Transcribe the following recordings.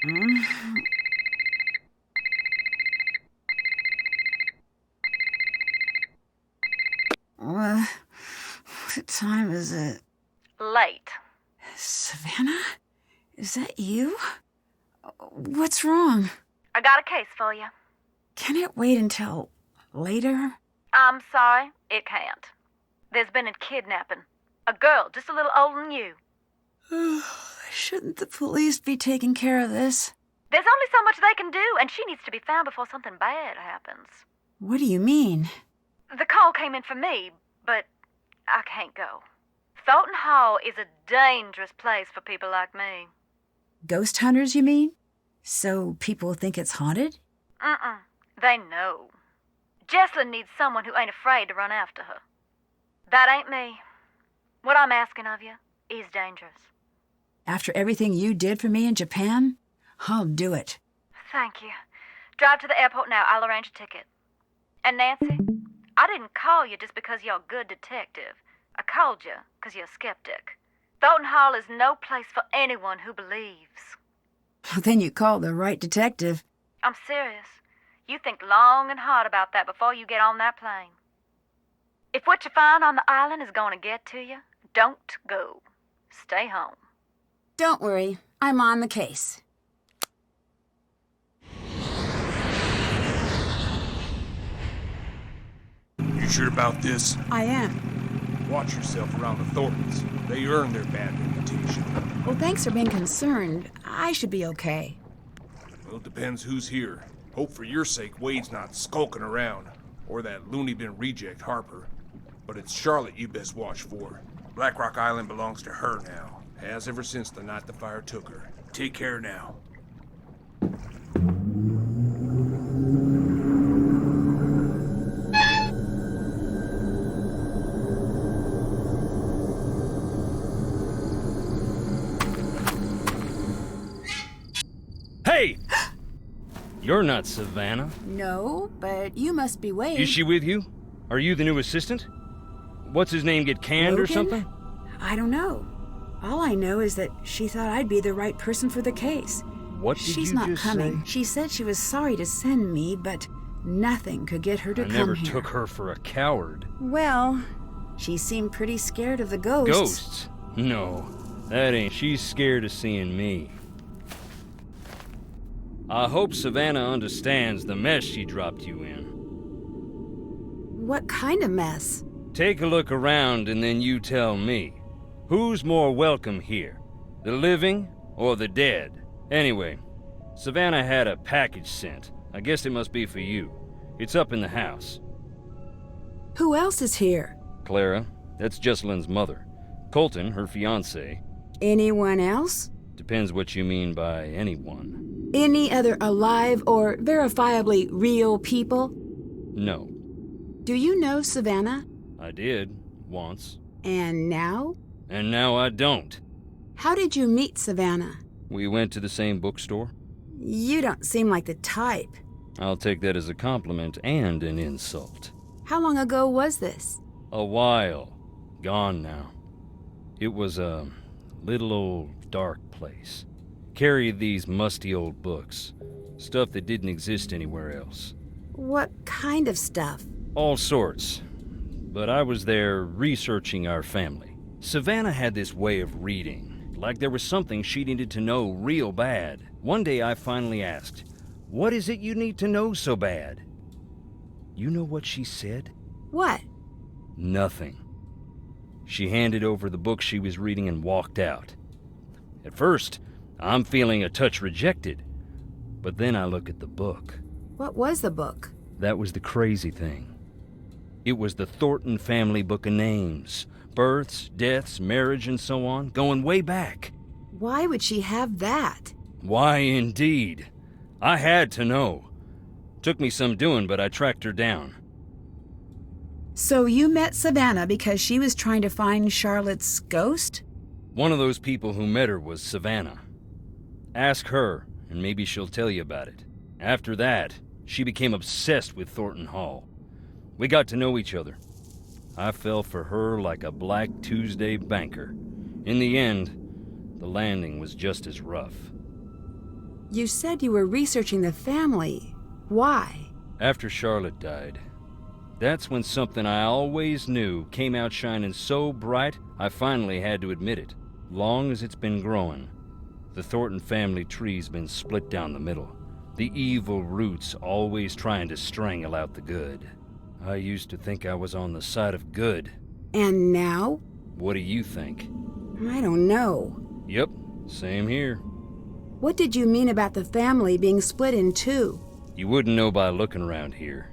Hmm? What time is it? Late. Savannah? Is that you? What's wrong? I got a case for you. Can it wait until later? I'm sorry, it can't. There's been a kidnapping. A girl just a little older than you. Shouldn't the police be taking care of this? There's only so much they can do, and she needs to be found before something bad happens. What do you mean? The call came in for me, but I can't go. Thorton Hall is a dangerous place for people like me. Ghost hunters, you mean? So people think it's haunted? They know. Jesslyn needs someone who ain't afraid to run after her. That ain't me. What I'm asking of you is dangerous. After everything you did for me in Japan, I'll do it. Thank you. Drive to the airport now. I'll arrange a ticket. And Nancy, I didn't call you just because you're a good detective. I called you because you're a skeptic. Thornton Hall is no place for anyone who believes. Then you called the right detective. I'm serious. You think long and hard about that before you get on that plane. If what you find on the island is going to get to you, don't go. Stay home. Don't worry, I'm on the case. You sure about this? I am. Watch yourself around the Thorntons. They earn their bad reputation. Well, thanks for being concerned. I should be okay. Well, it depends who's here. Hope for your sake Wade's not skulking around. Or that loony bin reject Harper. But it's Charlotte you best watch for. Black Rock Island belongs to her now. Has ever since the night the fire took her. Take care now. Hey! You're not Savannah. No, but you must be Wade. Is she with you? Are you the new assistant? What's his name, get canned or Logan? something? I don't know. All I know is that she thought I'd be the right person for the case. What did She's you not just coming. say? She said she was sorry to send me, but nothing could get her to I come never here. took her for a coward. Well, she seemed pretty scared of the ghosts. Ghosts? No, that ain't. She's scared of seeing me. I hope Savannah understands the mess she dropped you in. What kind of mess? Take a look around and then you tell me. Who's more welcome here? The living or the dead? Anyway, Savannah had a package sent. I guess it must be for you. It's up in the house. Who else is here? Clara, that's Jesselyn's mother. Colton, her fiancé. Anyone else? Depends what you mean by anyone. Any other alive or verifiably real people? No. Do you know Savannah? I did, once. And now? And now I don't. How did you meet Savannah? We went to the same bookstore. You don't seem like the type. I'll take that as a compliment and an insult. How long ago was this? A while. Gone now. It was a little old dark place. Carried these musty old books. Stuff that didn't exist anywhere else. What kind of stuff? All sorts. But I was there researching our family. Savannah had this way of reading, like there was something she needed to know real bad. One day I finally asked, "What is it you need to know so bad?" You know what she said? What? Nothing. She handed over the book she was reading and walked out. At first, I'm feeling a touch rejected. But then I look at the book. What was the book? That was the crazy thing. It was the Thornton family book of names. Births, deaths, marriage, and so on, going way back. Why would she have that? Why, indeed. I had to know. Took me some doing, but I tracked her down. So you met Savannah because she was trying to find Charlotte's ghost? One of those people who met her was Savannah. Ask her, and maybe she'll tell you about it. After that, she became obsessed with Thornton Hall. We got to know each other. I fell for her like a Black Tuesday banker. In the end, the landing was just as rough. You said you were researching the family. Why? After Charlotte died, that's when something I always knew came out shining so bright, I finally had to admit it. Long as it's been growing, the Thornton family tree's been split down the middle. The evil roots always trying to strangle out the good. I used to think I was on the side of good. And now? What do you think? I don't know. Yep, same here. What did you mean about the family being split in two? You wouldn't know by looking around here,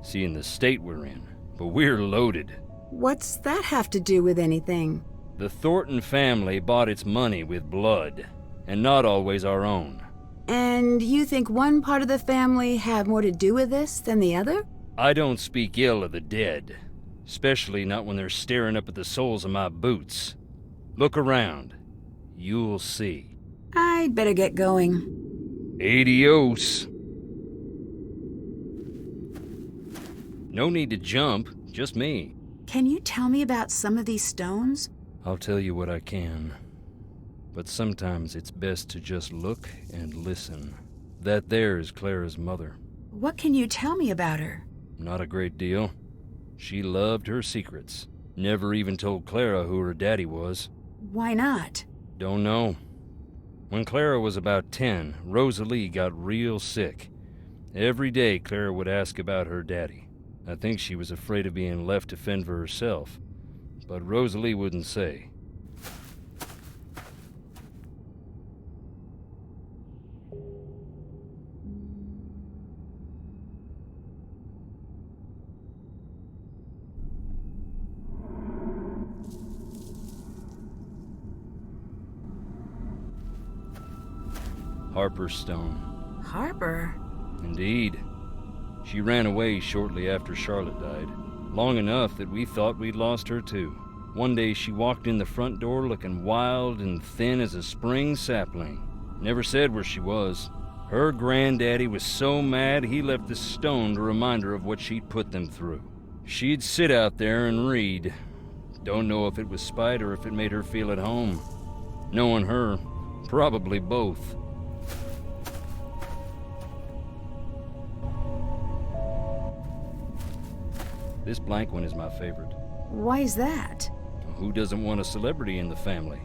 seeing the state we're in, but we're loaded. What's that have to do with anything? The Thornton family bought its money with blood, and not always our own. And you think one part of the family have more to do with this than the other? I don't speak ill of the dead, especially not when they're staring up at the soles of my boots. Look around. You'll see. I'd better get going. Adios. No need to jump, just me. Can you tell me about some of these stones? I'll tell you what I can. But sometimes it's best to just look and listen. That there is Clara's mother. What can you tell me about her? Not a great deal. She loved her secrets. Never even told Clara who her daddy was. Why not? Don't know. When Clara was about 10, Rosalie got real sick. Every day Clara would ask about her daddy. I think she was afraid of being left to fend for herself, but Rosalie wouldn't say. Harper's stone. Harper? Indeed. She ran away shortly after Charlotte died. Long enough that we thought we'd lost her too. One day she walked in the front door looking wild and thin as a spring sapling. Never said where she was. Her granddaddy was so mad he left the stone to remind her of what she'd put them through. She'd sit out there and read. Don't know if it was spite or if it made her feel at home. Knowing her, probably both. This blank one is my favorite. Why is that? Who doesn't want a celebrity in the family?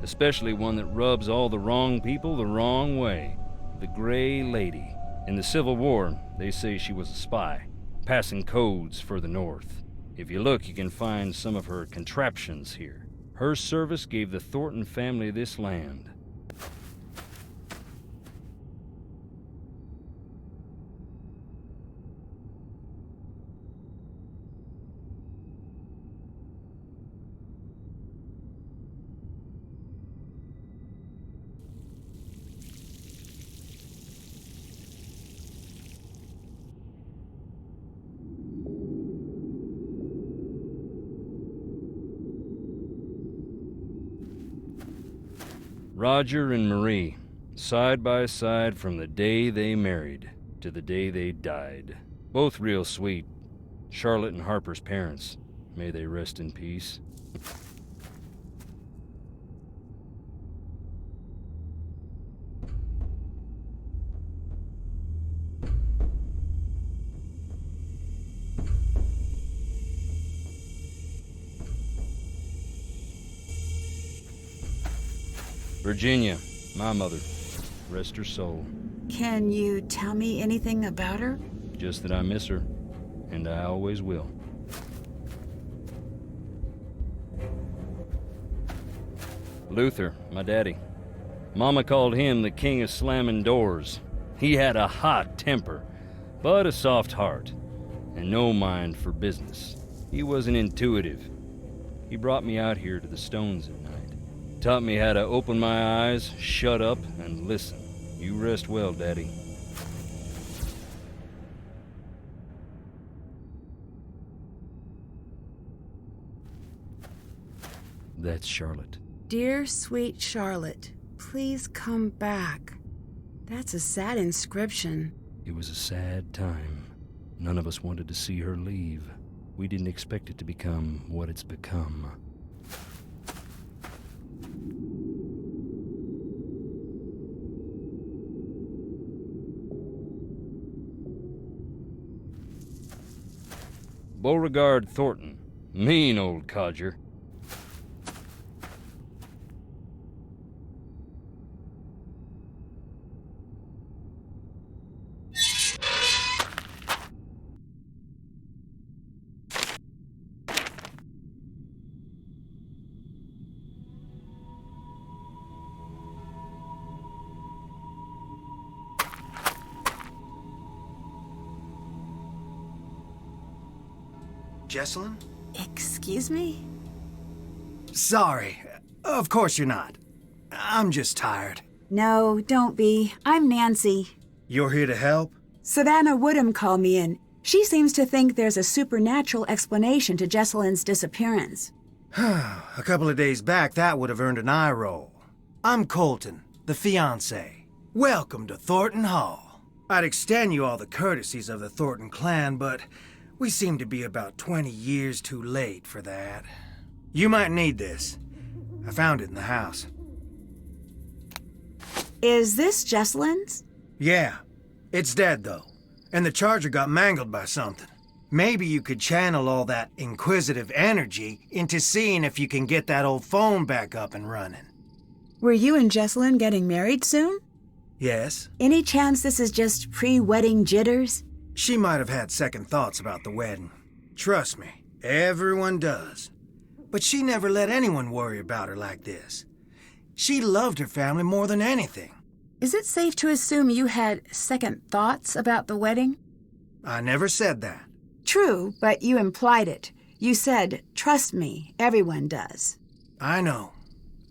Especially one that rubs all the wrong people the wrong way. The Gray Lady. In the Civil War, they say she was a spy, passing codes for the North. If you look, you can find some of her contraptions here. Her service gave the Thornton family this land. Roger and Marie, side by side from the day they married to the day they died. Both real sweet. Charlotte and Harper's parents. May they rest in peace. Virginia, my mother. Rest her soul. Can you tell me anything about her? Just that I miss her, and I always will. Luther, my daddy. Mama called him the king of slamming doors. He had a hot temper, but a soft heart, and no mind for business. He wasn't intuitive. He brought me out here to the stones at night. Taught me how to open my eyes, shut up, and listen. You rest well, Daddy. That's Charlotte. Dear sweet Charlotte, please come back. That's a sad inscription. It was a sad time. None of us wanted to see her leave. We didn't expect it to become what it's become. Beauregard Thornton. Mean old codger. Jesselyn? Excuse me? Sorry. Of course you're not. I'm just tired. No, don't be. I'm Nancy. You're here to help? Savannah Woodham called me in. She seems to think there's a supernatural explanation to Jesselyn's disappearance. A couple of days back, that would have earned an eye roll. I'm Colton, the fiancé. Welcome to Thornton Hall. I'd extend you all the courtesies of the Thornton clan, but we seem to be about 20 years too late for that. You might need this. I found it in the house. Is this Jesselyn's? Yeah. It's dead, though. And the charger got mangled by something. Maybe you could channel all that inquisitive energy into seeing if you can get that old phone back up and running. Were you and Jesselyn getting married soon? Yes? Any chance this is just pre-wedding jitters? She might have had second thoughts about the wedding. Trust me, everyone does. But she never let anyone worry about her like this. She loved her family more than anything. Is it safe to assume you had second thoughts about the wedding? I never said that. True, but you implied it. You said, "Trust me, everyone does." I know.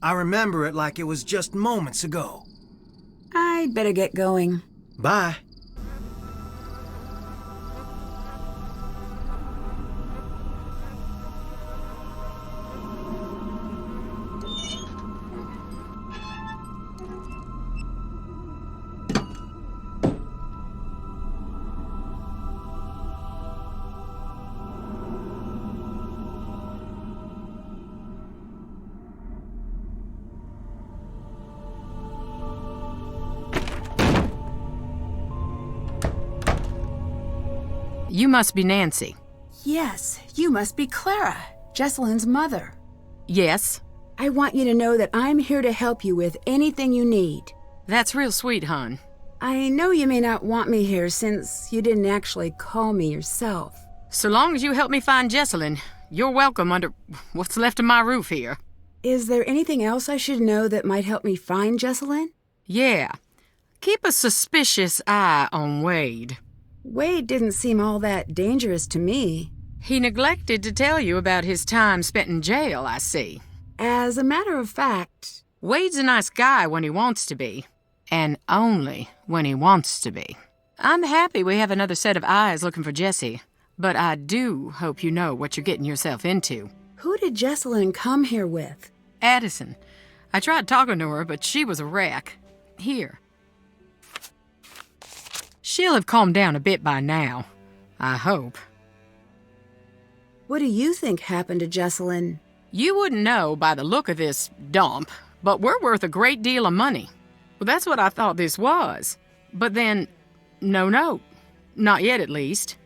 I remember it like it was just moments ago. I'd better get going. Bye. You must be Nancy. Yes, you must be Clara, Jesselyn's mother. Yes? I want you to know that I'm here to help you with anything you need. That's real sweet, hon. I know you may not want me here since you didn't actually call me yourself. So long as you help me find Jesselyn, you're welcome under what's left of my roof here. Is there anything else I should know that might help me find Jesselyn? Yeah. Keep a suspicious eye on Wade. Wade didn't seem all that dangerous to me. He neglected to tell you about his time spent in jail, I see. As a matter of fact... Wade's a nice guy when he wants to be. And only when he wants to be. I'm happy we have another set of eyes looking for Jessie. But I do hope you know what you're getting yourself into. Who did Jesselyn come here with? Addison. I tried talking to her, but she was a wreck. Here. She'll have calmed down a bit by now. I hope. What do you think happened to Jesselyn? You wouldn't know by the look of this dump, but we're worth a great deal of money. Well, that's what I thought this was. But then, no. Not yet, at least.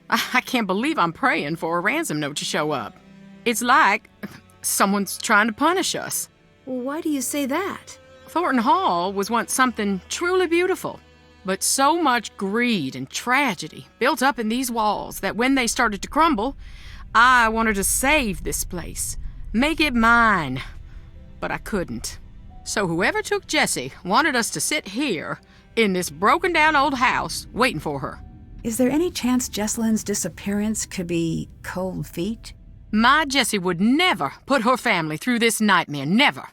I can't believe I'm praying for a ransom note to show up. It's like someone's trying to punish us. Why do you say that? Thornton Hall was once something truly beautiful. But so much greed and tragedy built up in these walls that when they started to crumble, I wanted to save this place, make it mine. But I couldn't. So whoever took Jessie wanted us to sit here in this broken down old house waiting for her. Is there any chance Jesselyn's disappearance could be cold feet? My Jessie would never put her family through this nightmare, never.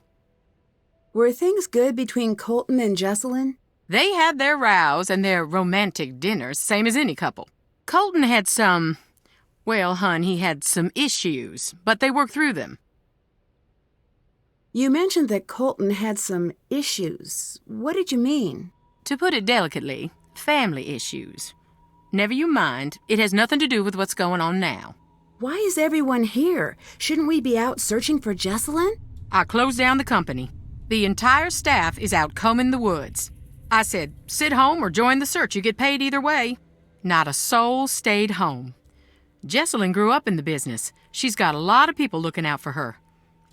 Were things good between Colton and Jesselyn? They had their rows and their romantic dinners, same as any couple. Colton had well, hon, he had some issues, but they worked through them. You mentioned that Colton had some issues. What did you mean? To put it delicately, family issues. Never you mind, it has nothing to do with what's going on now. Why is everyone here? Shouldn't we be out searching for Jesselyn? I closed down the company. The entire staff is out combing the woods. I said, sit home or join the search. You get paid either way. Not a soul stayed home. Jesselyn grew up in the business. She's got a lot of people looking out for her.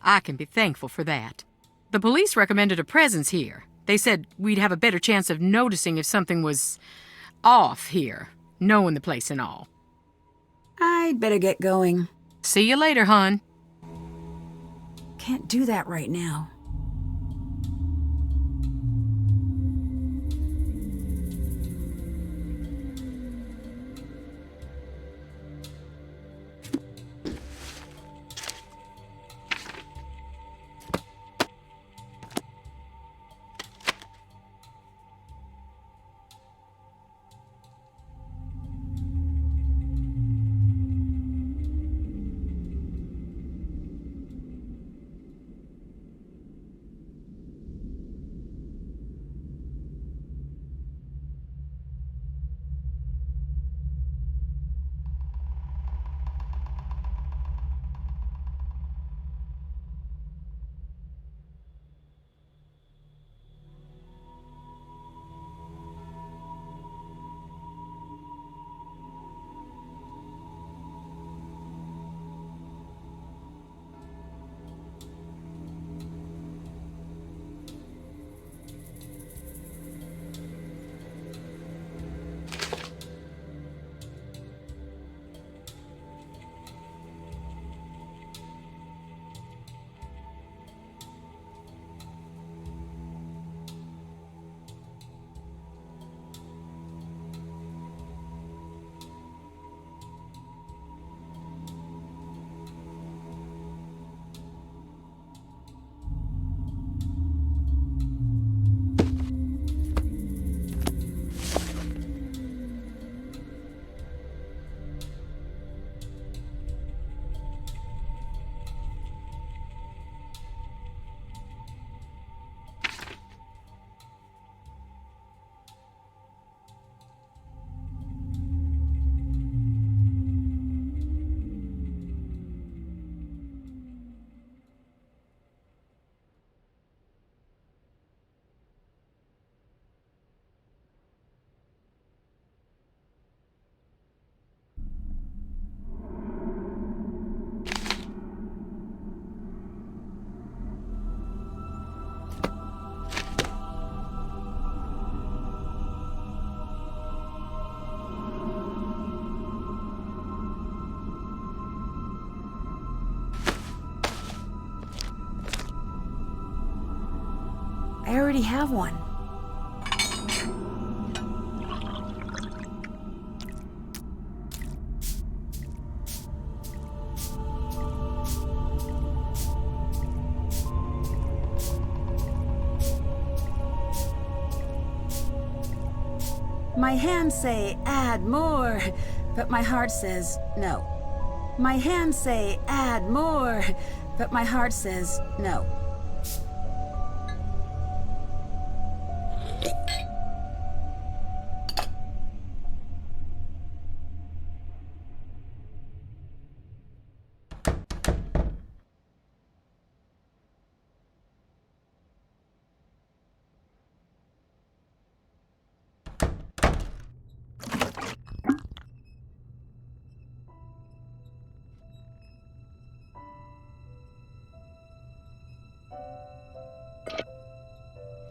I can be thankful for that. The police recommended a presence here. They said we'd have a better chance of noticing if something was off here, knowing the place and all. I'd better get going. See you later, hon. Can't do that right now. I already have one. My hands say, add more, but my heart says, no. My hands say, add more, but my heart says, no.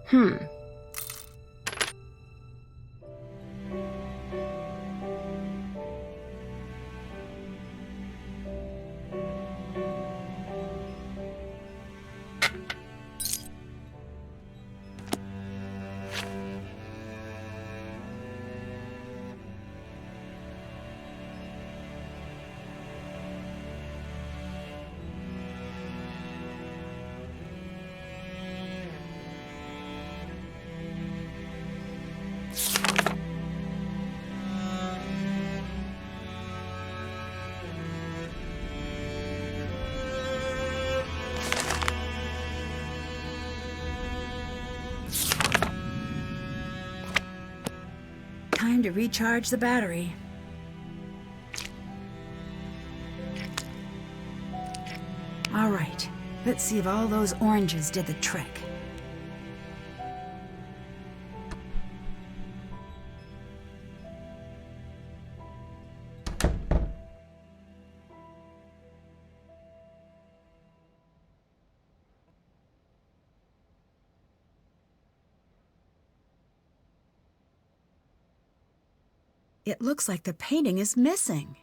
Hmm. Time to recharge the battery. All right, let's see if all those oranges did the trick. It looks like the painting is missing.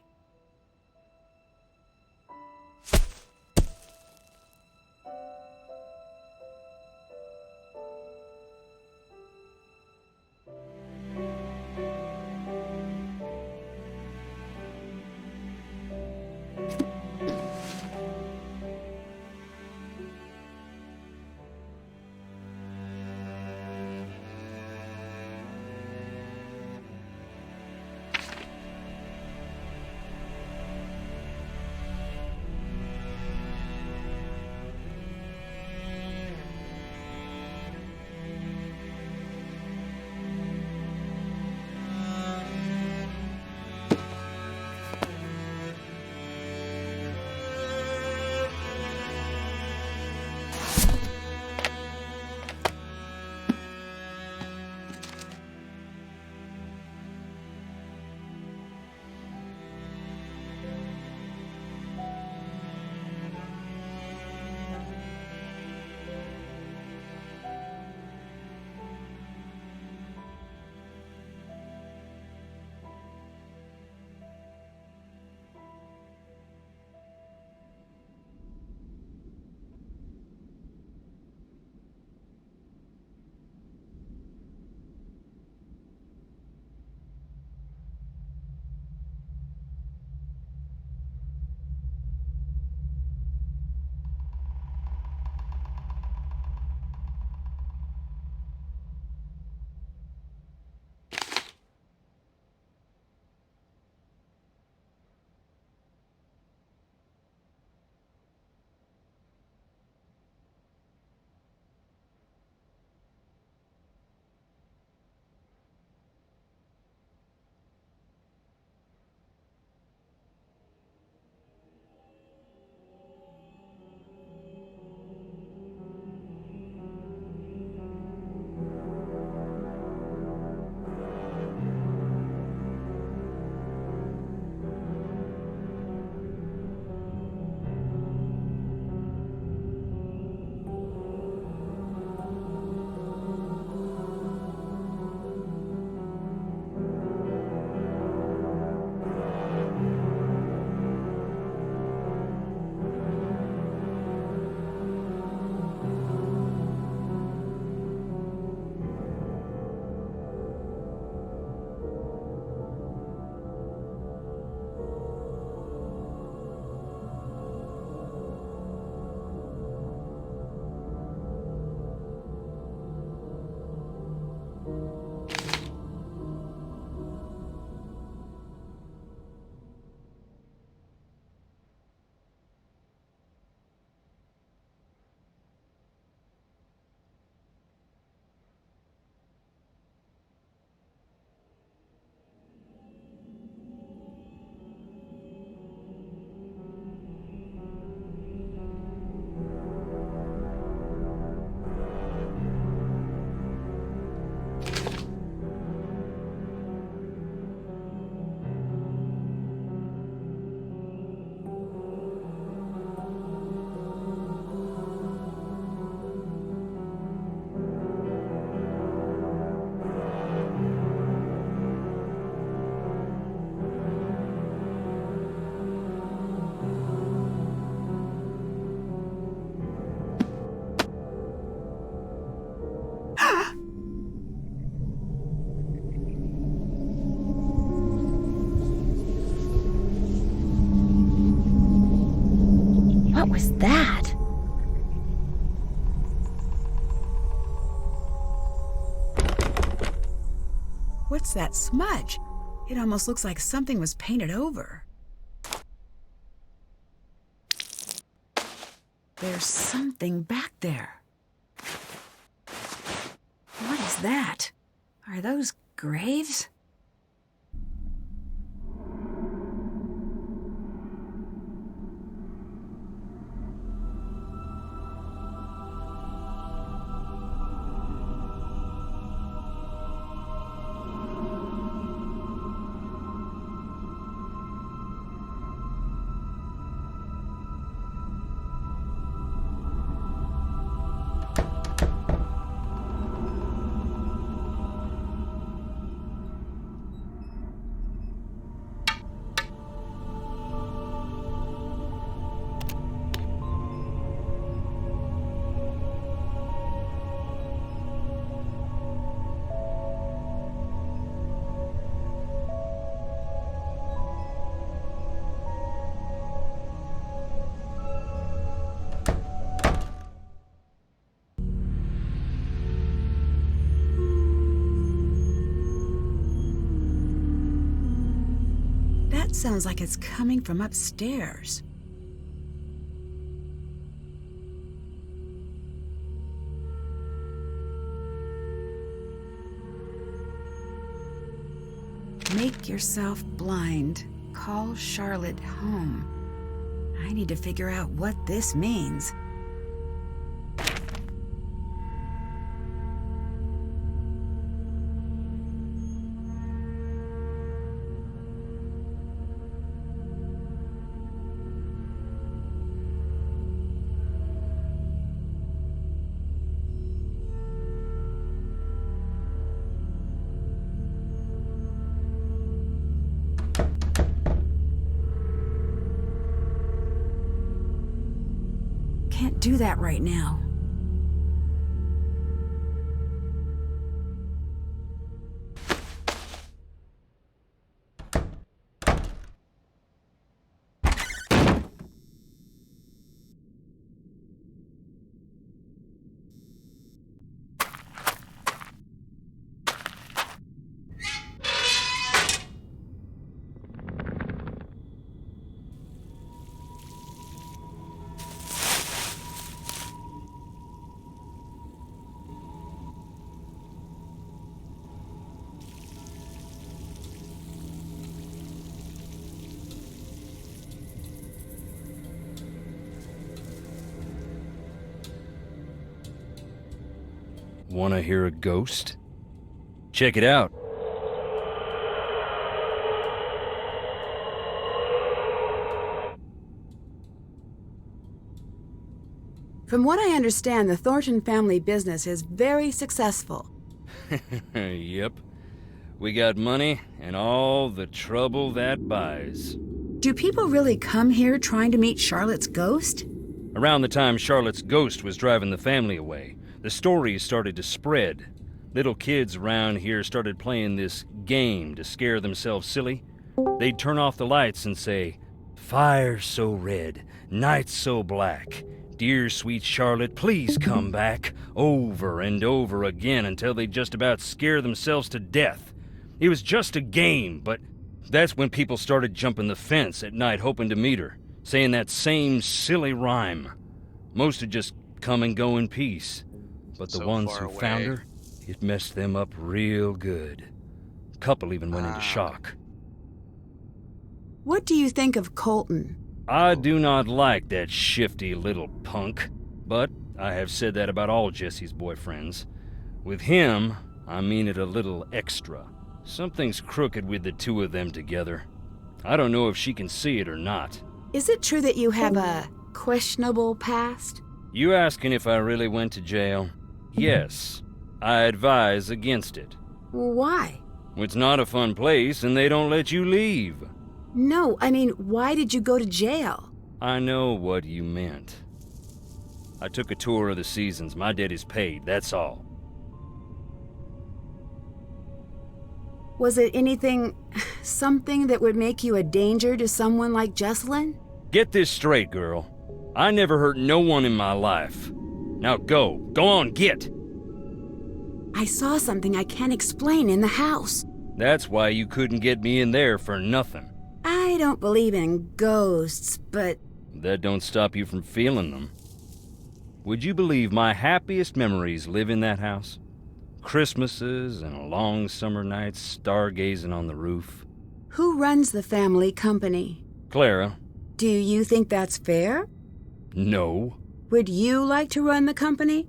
What was that? What's that smudge? It almost looks like something was painted over. There's something back there. What is that? Are those graves? Sounds like it's coming from upstairs. Make yourself blind. Call Charlotte home. I need to figure out what this means. Can't do that right now. Wanna hear a ghost? Check it out. From what I understand, the Thornton family business is very successful. Yep. We got money and all the trouble that buys. Do people really come here trying to meet Charlotte's ghost? Around the time Charlotte's ghost was driving the family away, the stories started to spread. Little kids around here started playing this game to scare themselves silly. They'd turn off the lights and say, "Fire so red, night so black. Dear sweet Charlotte, please come back," over and over again until they'd just about scare themselves to death. It was just a game, but that's when people started jumping the fence at night hoping to meet her, saying that same silly rhyme. Most would just come and go in peace. But the ones who found her, it messed them up real good. A couple even went into shock. What do you think of Colton? I do not like that shifty little punk, but I have said that about all Jesse's boyfriends. With him, I mean it a little extra. Something's crooked with the two of them together. I don't know if she can see it or not. Is it true that you have a questionable past? You asking if I really went to jail? Yes. I advise against it. Why? It's not a fun place and they don't let you leave. No, I mean, why did you go to jail? I know what you meant. I took a tour of the seasons. My debt is paid, that's all. Was it something that would make you a danger to someone like Jesselyn? Get this straight, girl. I never hurt no one in my life. Now go. Go on, get. I saw something I can't explain in the house. That's why you couldn't get me in there for nothing. I don't believe in ghosts, but... That don't stop you from feeling them. Would you believe my happiest memories live in that house? Christmases and long summer nights stargazing on the roof. Who runs the family company? Clara. Do you think that's fair? No. Would you like to run the company?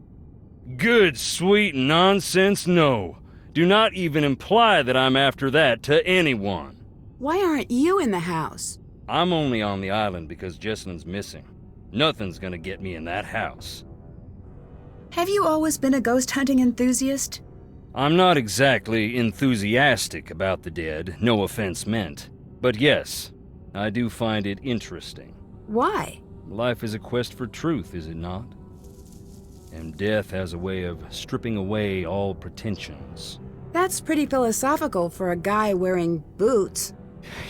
Good, sweet nonsense, no. Do not even imply that I'm after that to anyone. Why aren't you in the house? I'm only on the island because Jesselyn's missing. Nothing's gonna get me in that house. Have you always been a ghost hunting enthusiast? I'm not exactly enthusiastic about the dead, no offense meant. But yes, I do find it interesting. Why? Life is a quest for truth, is it not? And death has a way of stripping away all pretensions. That's pretty philosophical for a guy wearing boots.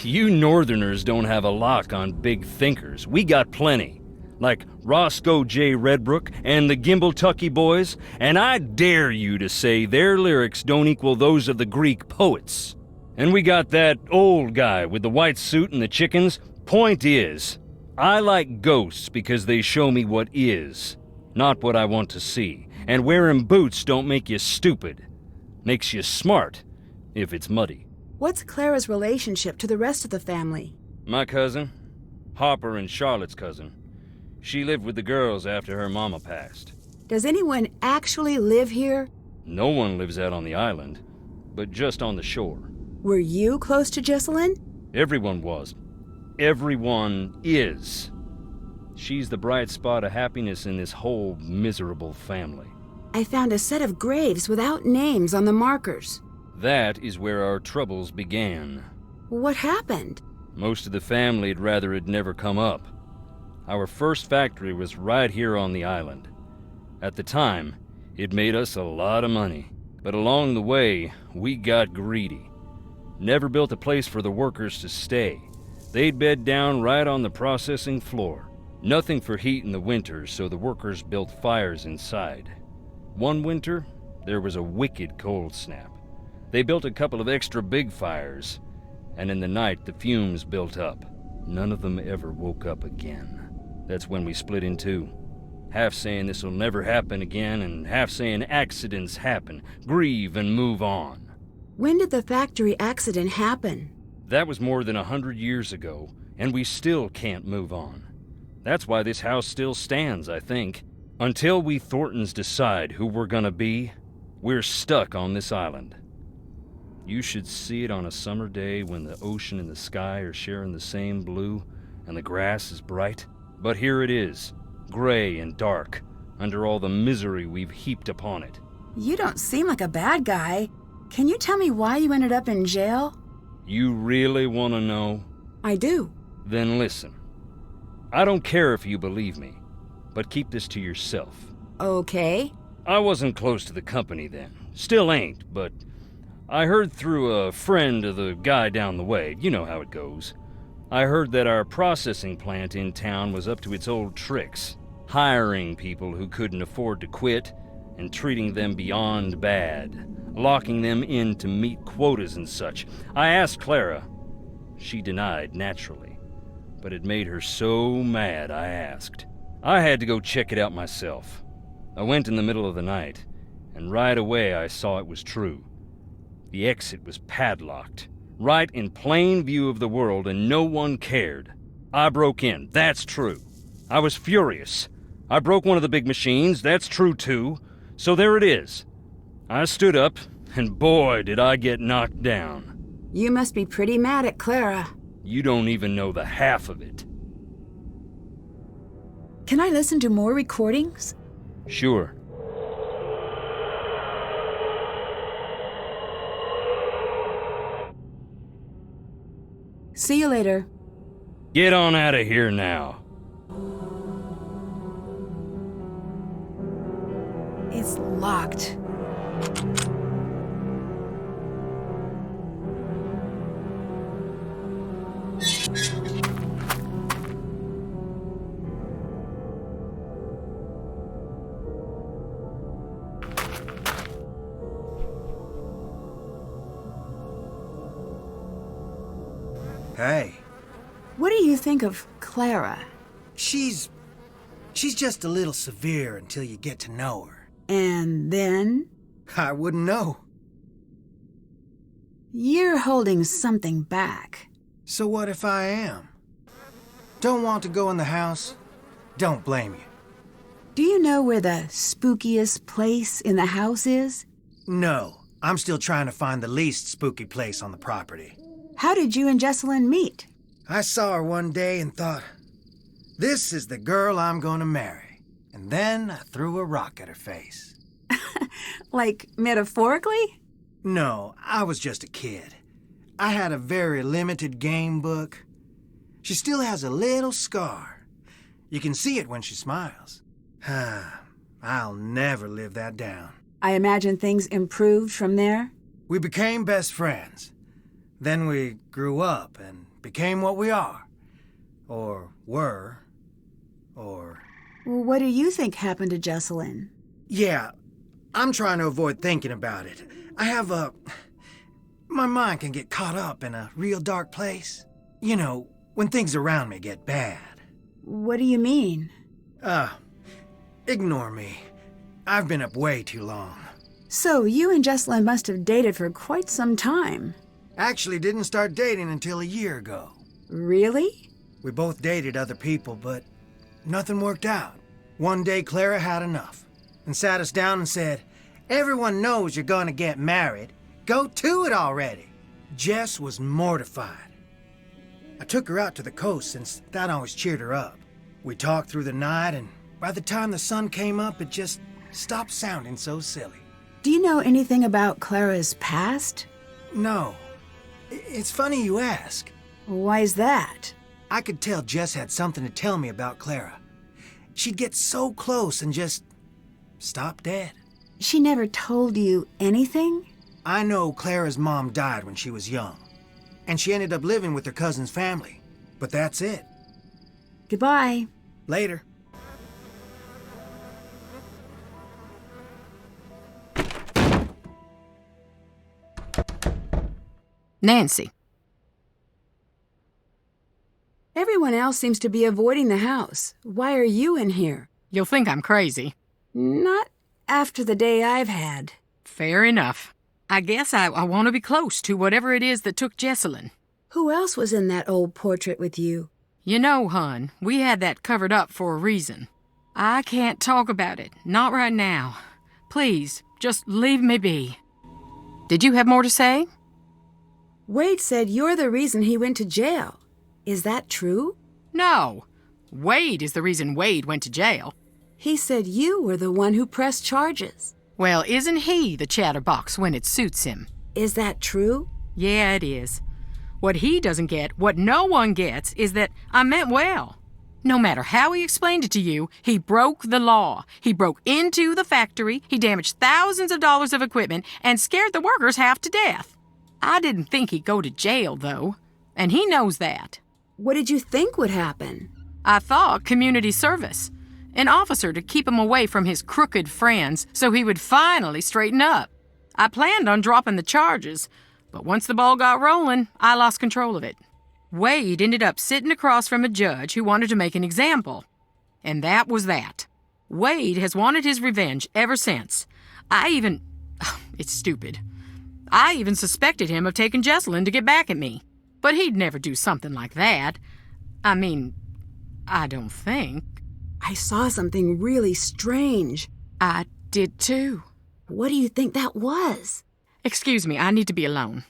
You Northerners don't have a lock on big thinkers. We got plenty. Like Roscoe J. Redbrook and the Gimble-Tucky Boys, and I dare you to say their lyrics don't equal those of the Greek poets. And we got that old guy with the white suit and the chickens. Point is, I like ghosts because they show me what is, not what I want to see. And wearing boots don't make you stupid. Makes you smart, if it's muddy. What's Clara's relationship to the rest of the family? My cousin, Harper and Charlotte's cousin. She lived with the girls after her mama passed. Does anyone actually live here? No one lives out on the island, but just on the shore. Were you close to Jessalyn? Everyone was. Everyone is. She's the bright spot of happiness in this whole miserable family. I found a set of graves without names on the markers. That is where our troubles began. What happened? Most of the family'd rather it never come up. Our first factory was right here on the island. At the time, it made us a lot of money. But along the way, we got greedy. Never built a place for the workers to stay. They'd bed down right on the processing floor. Nothing for heat in the winters, so the workers built fires inside. One winter, there was a wicked cold snap. They built a couple of extra big fires, and in the night the fumes built up. None of them ever woke up again. That's when we split in two. Half saying this'll never happen again, and half saying accidents happen. Grieve and move on. When did the factory accident happen? That was more than 100 years ago, and we still can't move on. That's why this house still stands, I think. Until we Thorntons decide who we're gonna be, we're stuck on this island. You should see it on a summer day when the ocean and the sky are sharing the same blue, and the grass is bright. But here it is, gray and dark, under all the misery we've heaped upon it. You don't seem like a bad guy. Can you tell me why you ended up in jail? You really want to know? I do. Then listen. I don't care if you believe me, but keep this to yourself. Okay. I wasn't close to the company then. Still ain't, but I heard through a friend of the guy down the way. You know how it goes. I heard that our processing plant in town was up to its old tricks, hiring people who couldn't afford to quit and treating them beyond bad, locking them in to meet quotas and such. I asked Clara. She denied, naturally, but it made her so mad I asked. I had to go check it out myself. I went in the middle of the night, and right away I saw it was true. The exit was padlocked, right in plain view of the world, and no one cared. I broke in, that's true. I was furious. I broke one of the big machines, that's true too. So there it is. I stood up, and boy, did I get knocked down. You must be pretty mad at Clara. You don't even know the half of it. Can I listen to more recordings? Sure. See you later. Get on out of here now. It's locked. Hey, What do you think of Clara? she's just a little severe until you get to know her. And then? I wouldn't know. You're holding something back. So what if I am? Don't want to go in the house? Don't blame you. Do you know where the spookiest place in the house is? No, I'm still trying to find the least spooky place on the property. How did you and Jessalyn meet? I saw her one day and thought, this is the girl I'm going to marry. And then I threw a rock at her face. Like, metaphorically? No, I was just a kid. I had a very limited game book. She still has a little scar. You can see it when she smiles. I'll never live that down. I imagine things improved from there? We became best friends. Then we grew up and became what we are. Or were. Or... Well, what do you think happened to Jessalyn? Yeah, I'm trying to avoid thinking about it. I have My mind can get caught up in a real dark place. You know, when things around me get bad. What do you mean? Ignore me. I've been up way too long. So you and Jesselyn must have dated for quite some time. Actually didn't start dating until a year ago. Really? We both dated other people, but nothing worked out. One day Clara had enough and sat us down and said, "Everyone knows you're gonna get married. Go to it already." Jess was mortified. I took her out to the coast since that always cheered her up. We talked through the night, and by the time the sun came up, it just stopped sounding so silly. Do you know anything about Clara's past? No. It's funny you ask. Why is that? I could tell Jess had something to tell me about Clara. She'd get so close and just stop dead. She never told you anything? I know Clara's mom died when she was young, and she ended up living with her cousin's family. But that's it. Goodbye. Later. Nancy. Everyone else seems to be avoiding the house. Why are you in here? You'll think I'm crazy. Not after the day I've had. Fair enough. I guess I want to be close to whatever it is that took Jesselyn. Who else was in that old portrait with you? You know, hon, we had that covered up for a reason. I can't talk about it. Not right now. Please, just leave me be. Did you have more to say? Wade said you're the reason he went to jail. Is that true? No. Wade is the reason Wade went to jail. He said you were the one who pressed charges. Well, isn't he the chatterbox when it suits him? Is that true? Yeah, it is. What he doesn't get, what no one gets, is that I meant well. No matter how he explained it to you, he broke the law. He broke into the factory, he damaged thousands of dollars of equipment, and scared the workers half to death. I didn't think he'd go to jail, though, and he knows that. What did you think would happen? I thought community service. An officer to keep him away from his crooked friends so he would finally straighten up. I planned on dropping the charges, but once the ball got rolling, I lost control of it. Wade ended up sitting across from a judge who wanted to make an example. And that was that. Wade has wanted his revenge ever since. It's stupid. I even suspected him of taking Jesselyn to get back at me. But he'd never do something like that. I mean, I don't think. I saw something really strange. I did too. What do you think that was? Excuse me, I need to be alone.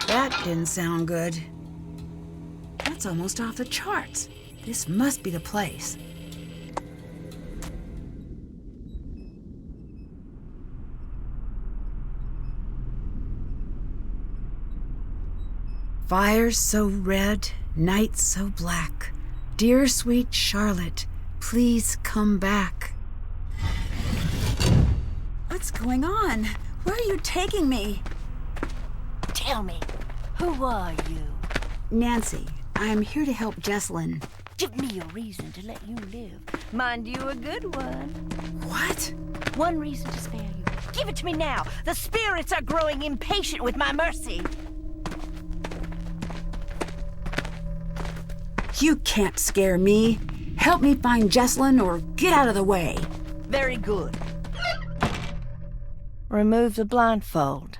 That didn't sound good. That's almost off the charts. This must be the place. Fires so red, nights so black. Dear sweet Charlotte, please come back. What's going on? Where are you taking me? Tell me, who are you? Nancy, I'm here to help Jesselyn. Give me a reason to let you live. Mind you, a good one. What? One reason to spare you. Give it to me now. The spirits are growing impatient with my mercy. You can't scare me. Help me find Jesselyn or get out of the way. Very good. Remove the blindfold.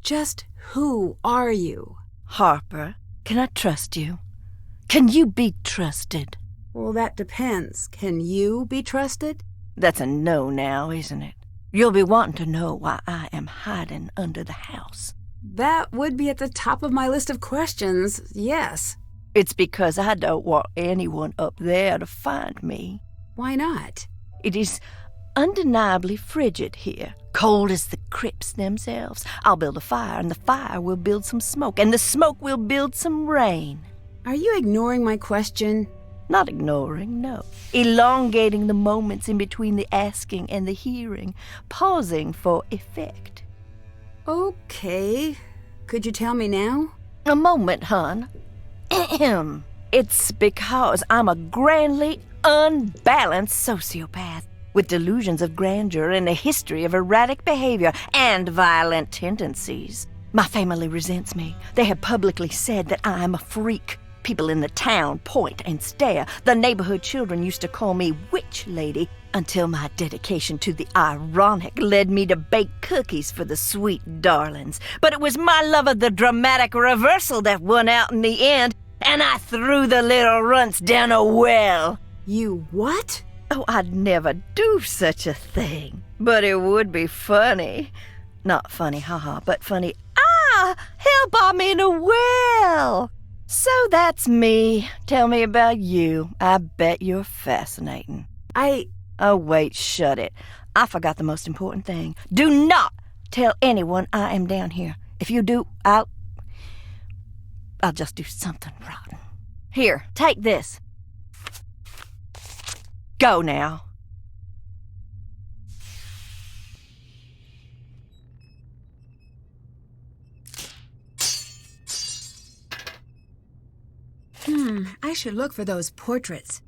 Just who are you? Harper, can I trust you? Can you be trusted? Well, that depends. Can you be trusted? That's a no now, isn't it? You'll be wanting to know why I am hiding under the house. That would be at the top of my list of questions, yes. It's because I don't want anyone up there to find me. Why not? It is undeniably frigid here, cold as the crypts themselves. I'll build a fire, and the fire will build some smoke, and the smoke will build some rain. Are you ignoring my question? Not ignoring, no. Elongating the moments in between the asking and the hearing, pausing for effect. Okay. Could you tell me now? A moment, hon. Ahem. It's because I'm a grandly unbalanced sociopath with delusions of grandeur and a history of erratic behavior and violent tendencies. My family resents me. They have publicly said that I'm a freak. People in the town point and stare. The neighborhood children used to call me Witch Lady until my dedication to the ironic led me to bake cookies for the sweet darlings. But it was my love of the dramatic reversal that won out in the end, and I threw the little runts down a well. You what? Oh, I'd never do such a thing. But it would be funny. Not funny, haha, but funny. Help, I'm in a well. So that's me. Tell me about you. I bet you're fascinating. Oh, wait, shut it. I forgot the most important thing. Do not tell anyone I am down here. If you do, I'll just do something rotten. Here, take this. Go now. I should look for those portraits.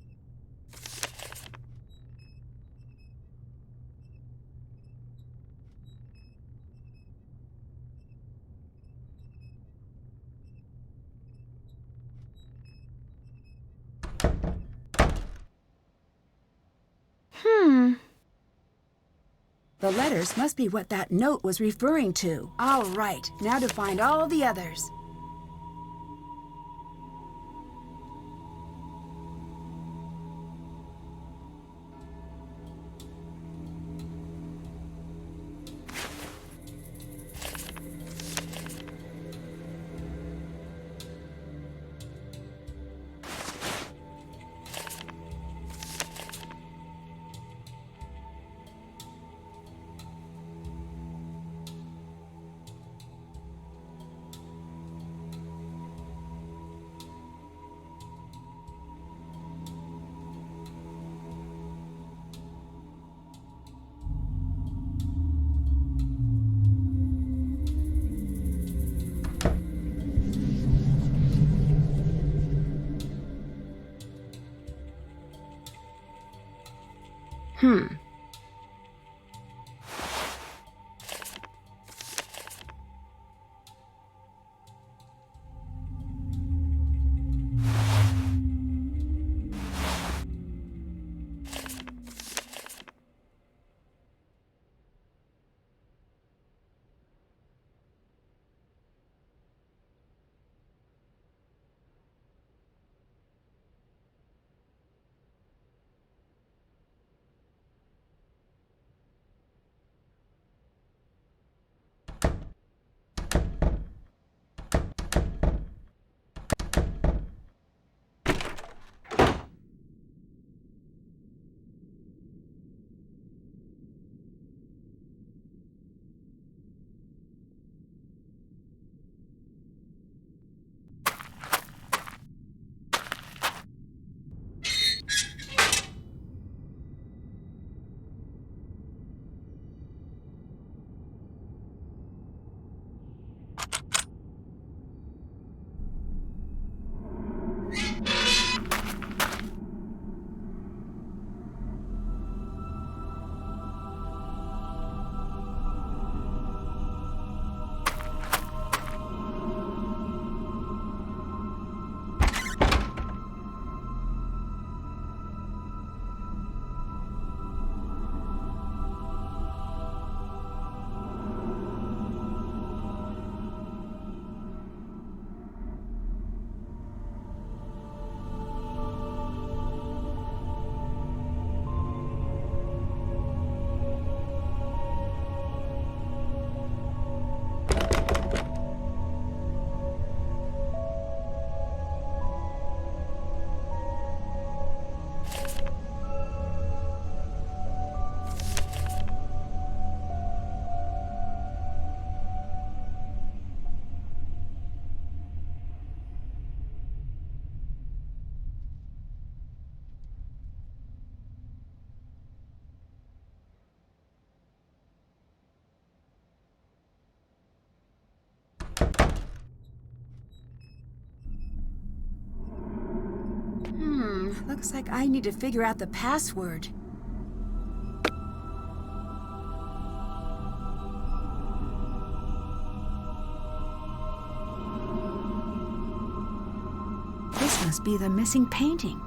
The letters must be what that note was referring to. All right, now to find all the others. Looks like I need to figure out the password. This must be the missing painting.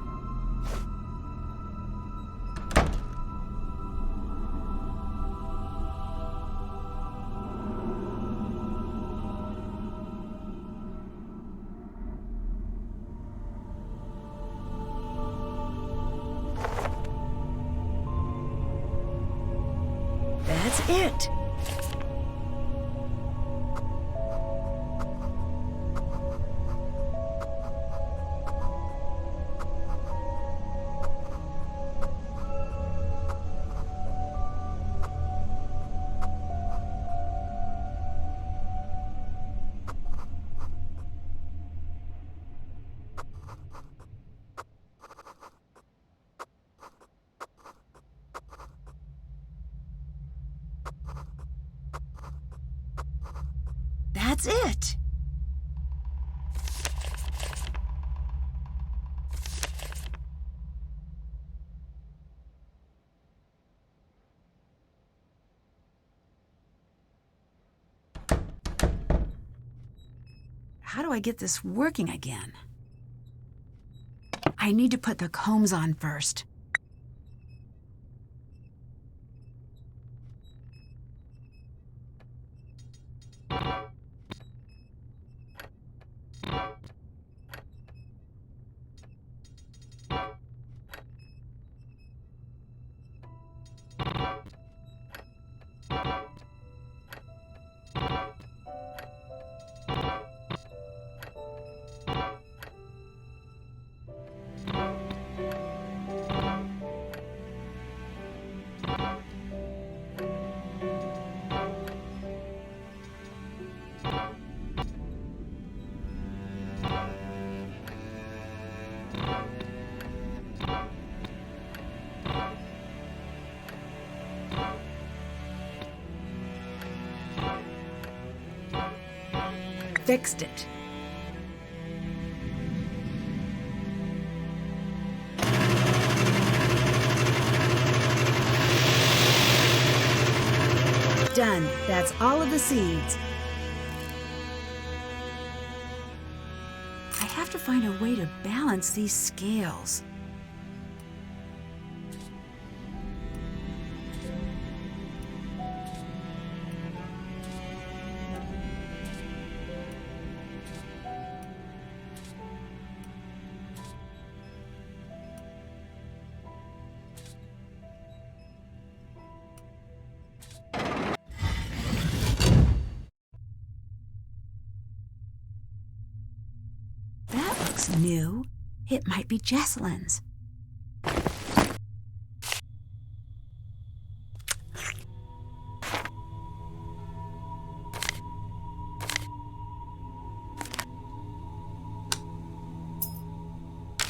That's it. That's it. How do I get this working again? I need to put the combs on first. Fixed it. Done. That's all of the seeds. I have to find a way to balance these scales. New. It might be Jessalyn's.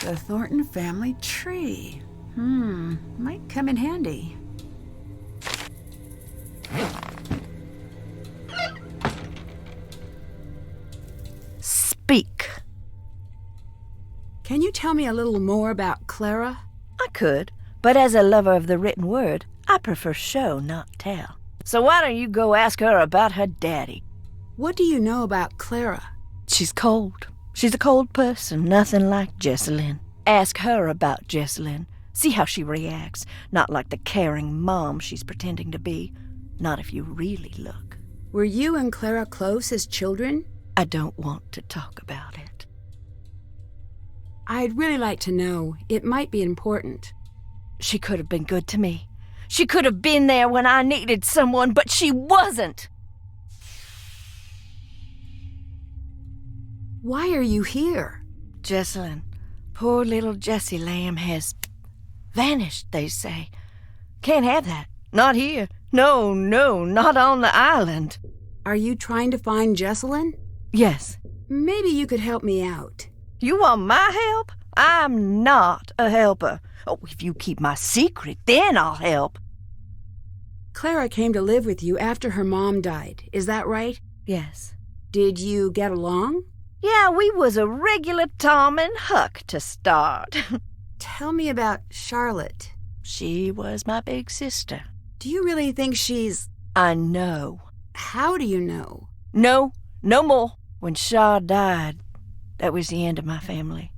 The Thornton family tree. Might come in handy. Speak. Can you tell me a little more about Clara? I could, but as a lover of the written word, I prefer show, not tell. So why don't you go ask her about her daddy? What do you know about Clara? She's cold. She's a cold person, nothing like Jessalyn. Ask her about Jessalyn. See how she reacts. Not like the caring mom she's pretending to be. Not if you really look. Were you and Clara close as children? I don't want to talk about it. I'd really like to know. It might be important. She could have been good to me. She could have been there when I needed someone, but she wasn't. Why are you here? Jessalyn, poor little Jessie Lamb has vanished, they say. Can't have that. Not here. No, not on the island. Are you trying to find Jessalyn? Yes. Maybe you could help me out. You want my help? I'm not a helper. Oh, if you keep my secret, then I'll help. Clara came to live with you after her mom died. Is that right? Yes. Did you get along? Yeah, we was a regular Tom and Huck to start. Tell me about Charlotte. She was my big sister. Do you really think she's... I know. How do you know? No more. When Char died, that was the end of my family.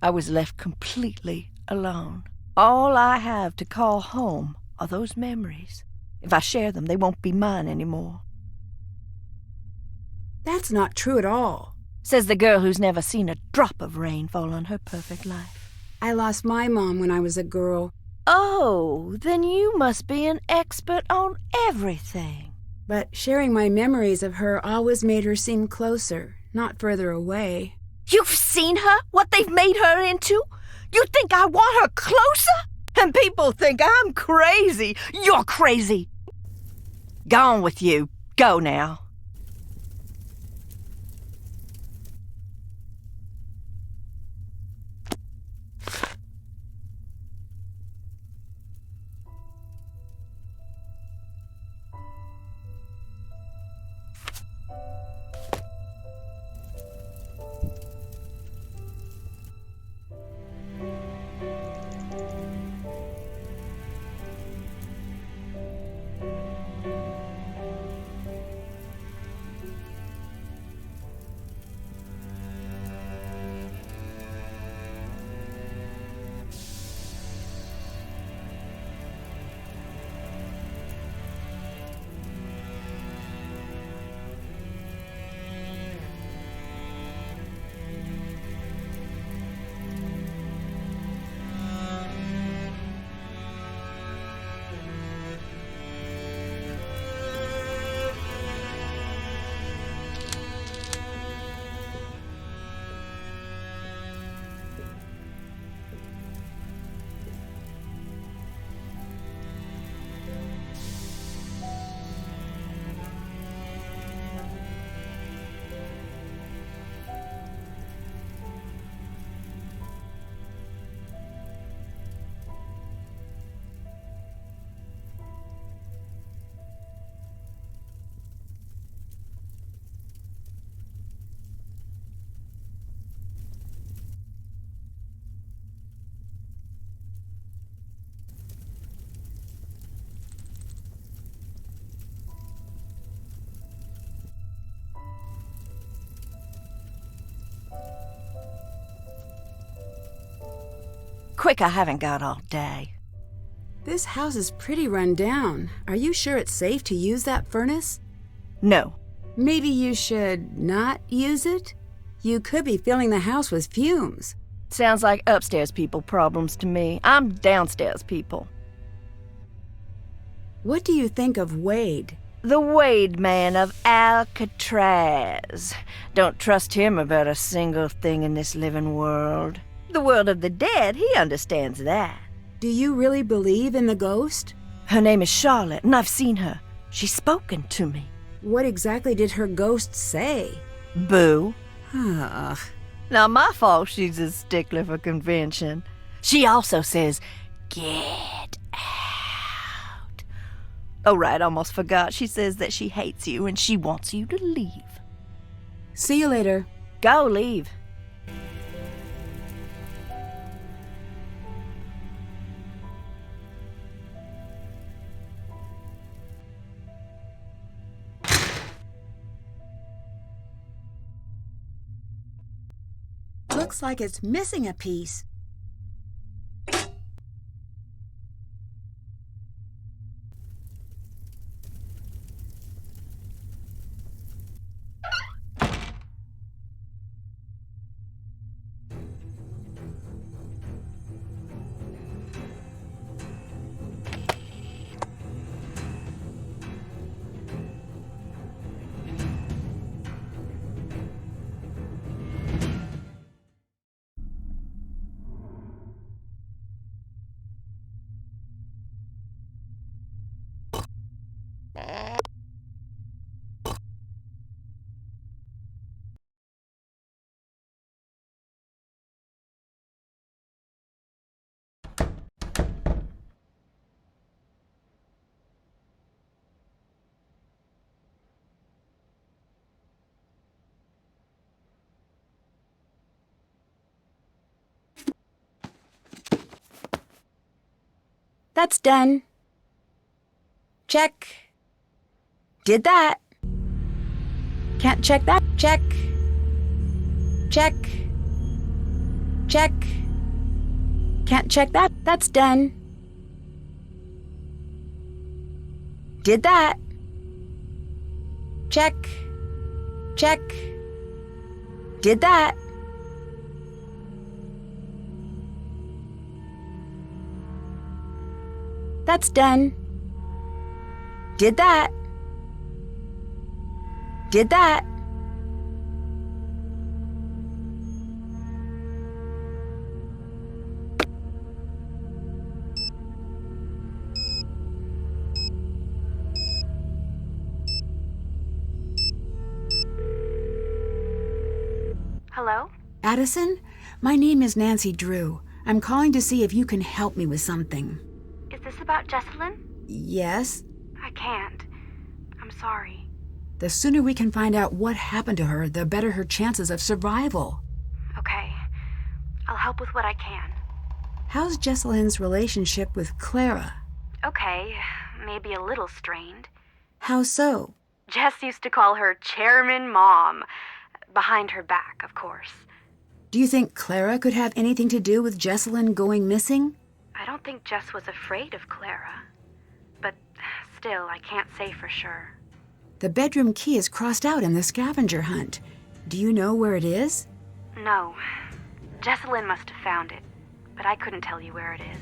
I was left completely alone. All I have to call home are those memories. If I share them, they won't be mine anymore. That's not true at all. Says the girl who's never seen a drop of rain fall on her perfect life. I lost my mom when I was a girl. Oh, then you must be an expert on everything. But sharing my memories of her always made her seem closer, not further away. You've seen her? What they've made her into? You think I want her closer? And people think I'm crazy. You're crazy. Gone with you. Go now. Quick, I haven't got all day. This house is pretty run down. Are you sure it's safe to use that furnace? No. Maybe you should not use it? You could be filling the house with fumes. Sounds like upstairs people problems to me. I'm downstairs people. What do you think of Wade? The Wade man of Alcatraz. Don't trust him about a single thing in this living world. The world of the dead, he understands that. Do you really believe in the ghost? Her name is Charlotte, and I've seen her. She's spoken to me. What exactly did her ghost say? Boo. Ugh. Not my fault she's a stickler for convention. She also says, get out. Oh, right, almost forgot. She says that she hates you and she wants you to leave. See you later. Go, leave. Looks like it's missing a piece. That's done. Check. Did that. Can't check that. Check. Check. Check. Can't check that. That's done. Did that. Check. Check. Did that. That's done. Did that. Did that. Hello? Addison, my name is Nancy Drew. I'm calling to see if you can help me with something. Is this about Jesselyn? Yes? I can't. I'm sorry. The sooner we can find out what happened to her, the better her chances of survival. Okay. I'll help with what I can. How's Jesselyn's relationship with Clara? Okay, maybe a little strained. How so? Jess used to call her Chairman Mom. Behind her back, of course. Do you think Clara could have anything to do with Jesselyn going missing? I don't think Jess was afraid of Clara. But still, I can't say for sure. The bedroom key is crossed out in the scavenger hunt. Do you know where it is? No. Jesselyn must have found it, but I couldn't tell you where it is.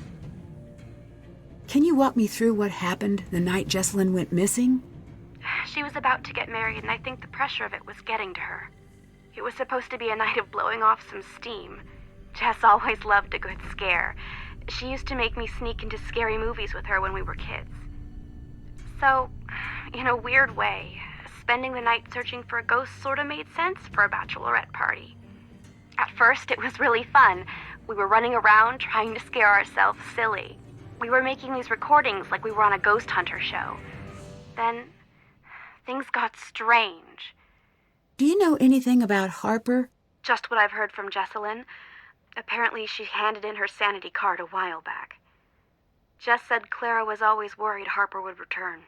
Can you walk me through what happened the night Jesselyn went missing? She was about to get married, and I think the pressure of it was getting to her. It was supposed to be a night of blowing off some steam. Jess always loved a good scare. She used to make me sneak into scary movies with her when we were kids. So, in a weird way, spending the night searching for a ghost sort of made sense for a bachelorette party. At first, it was really fun. We were running around trying to scare ourselves silly. We were making these recordings like we were on a ghost hunter show. Then, things got strange. Do you know anything about Harper? Just what I've heard from Jesselyn. Apparently, she handed in her sanity card a while back. Jess said Clara was always worried Harper would return.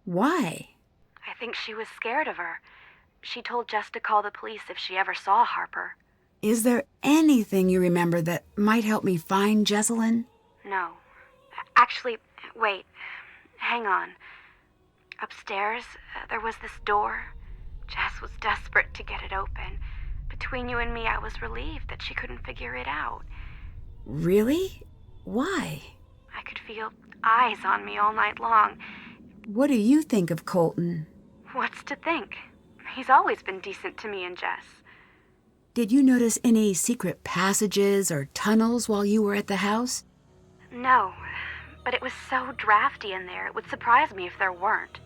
Why? I think she was scared of her. She told Jess to call the police if she ever saw Harper. Is there anything you remember that might help me find Jesselyn? No. Actually, wait. Hang on. Upstairs, there was this door. Jess was desperate to get it open. Between you and me, I was relieved that she couldn't figure it out. Really? Why? I could feel eyes on me all night long. What do you think of Colton? What's to think? He's always been decent to me and Jess. Did you notice any secret passages or tunnels while you were at the house? No, but it was so drafty in there, it would surprise me if there weren't.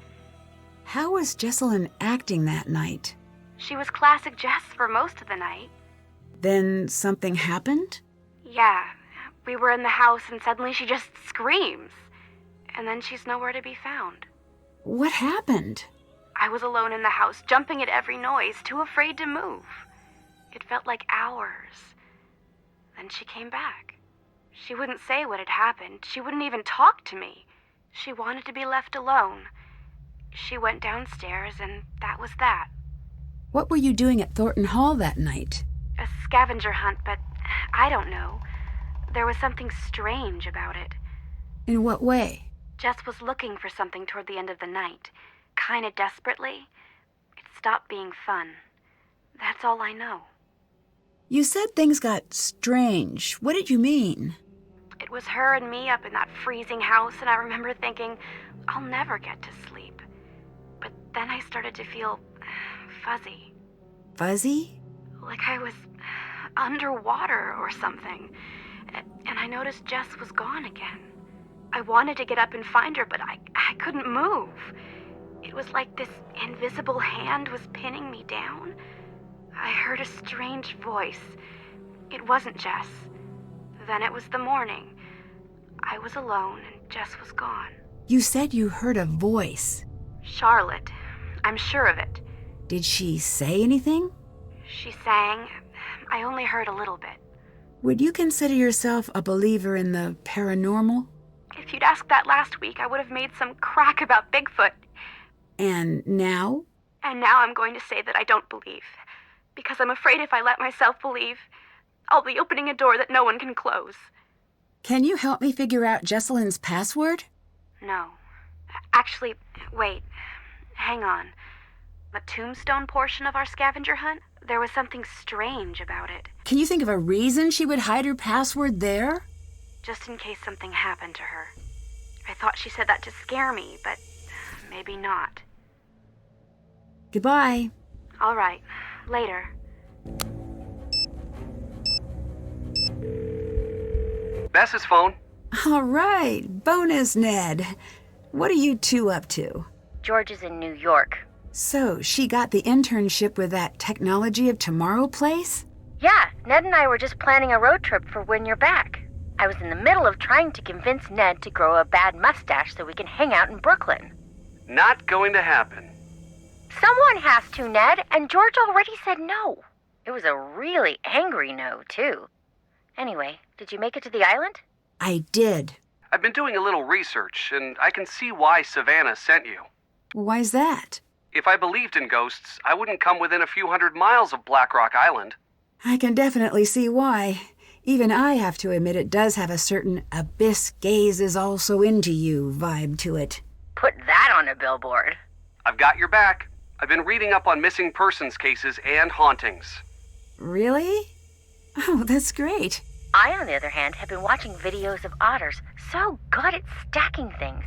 How was Jesselyn acting that night? She was classic Jess for most of the night. Then something happened? Yeah, we were in the house and suddenly she just screams. And then she's nowhere to be found. What happened? I was alone in the house, jumping at every noise, too afraid to move. It felt like hours. Then she came back. She wouldn't say what had happened. She wouldn't even talk to me. She wanted to be left alone. She went downstairs, and that was that. What were you doing at Thorton Hall that night? A scavenger hunt, but I don't know. There was something strange about it. In what way? Jess was looking for something toward the end of the night, kind of desperately. It stopped being fun. That's all I know. You said things got strange. What did you mean? It was her and me up in that freezing house, and I remember thinking, I'll never get to sleep. But then I started to feel fuzzy. Fuzzy? Like I was underwater or something. And I noticed Jess was gone again. I wanted to get up and find her, but I couldn't move. It was like this invisible hand was pinning me down. I heard a strange voice. It wasn't Jess. Then it was the morning. I was alone and Jess was gone. You said you heard a voice. Charlotte. I'm sure of it. Did she say anything? She sang. I only heard a little bit. Would you consider yourself a believer in the paranormal? If you'd asked that last week, I would have made some crack about Bigfoot. And now? And now I'm going to say that I don't believe. Because I'm afraid if I let myself believe, I'll be opening a door that no one can close. Can you help me figure out Jesselyn's password? No. Actually, wait. Hang on. The tombstone portion of our scavenger hunt? There was something strange about it. Can you think of a reason she would hide her password there? Just in case something happened to her. I thought she said that to scare me, but maybe not. Goodbye. All right. Later. Bess's phone. All right. Bonus, Ned. What are you two up to? George is in New York. So, she got the internship with that Technology of Tomorrow place? Yeah, Ned and I were just planning a road trip for when you're back. I was in the middle of trying to convince Ned to grow a bad mustache so we can hang out in Brooklyn. Not going to happen. Someone has to, Ned, and George already said no. It was a really angry no, too. Anyway, did you make it to the island? I did. I've been doing a little research, and I can see why Savannah sent you. Why's that? If I believed in ghosts, I wouldn't come within a few hundred miles of Black Rock Island. I can definitely see why. Even I have to admit it does have a certain abyss gaze is also into you vibe to it. Put that on a billboard. I've got your back. I've been reading up on missing persons cases and hauntings. Really? Oh, that's great. I, on the other hand, have been watching videos of otters so good at stacking things.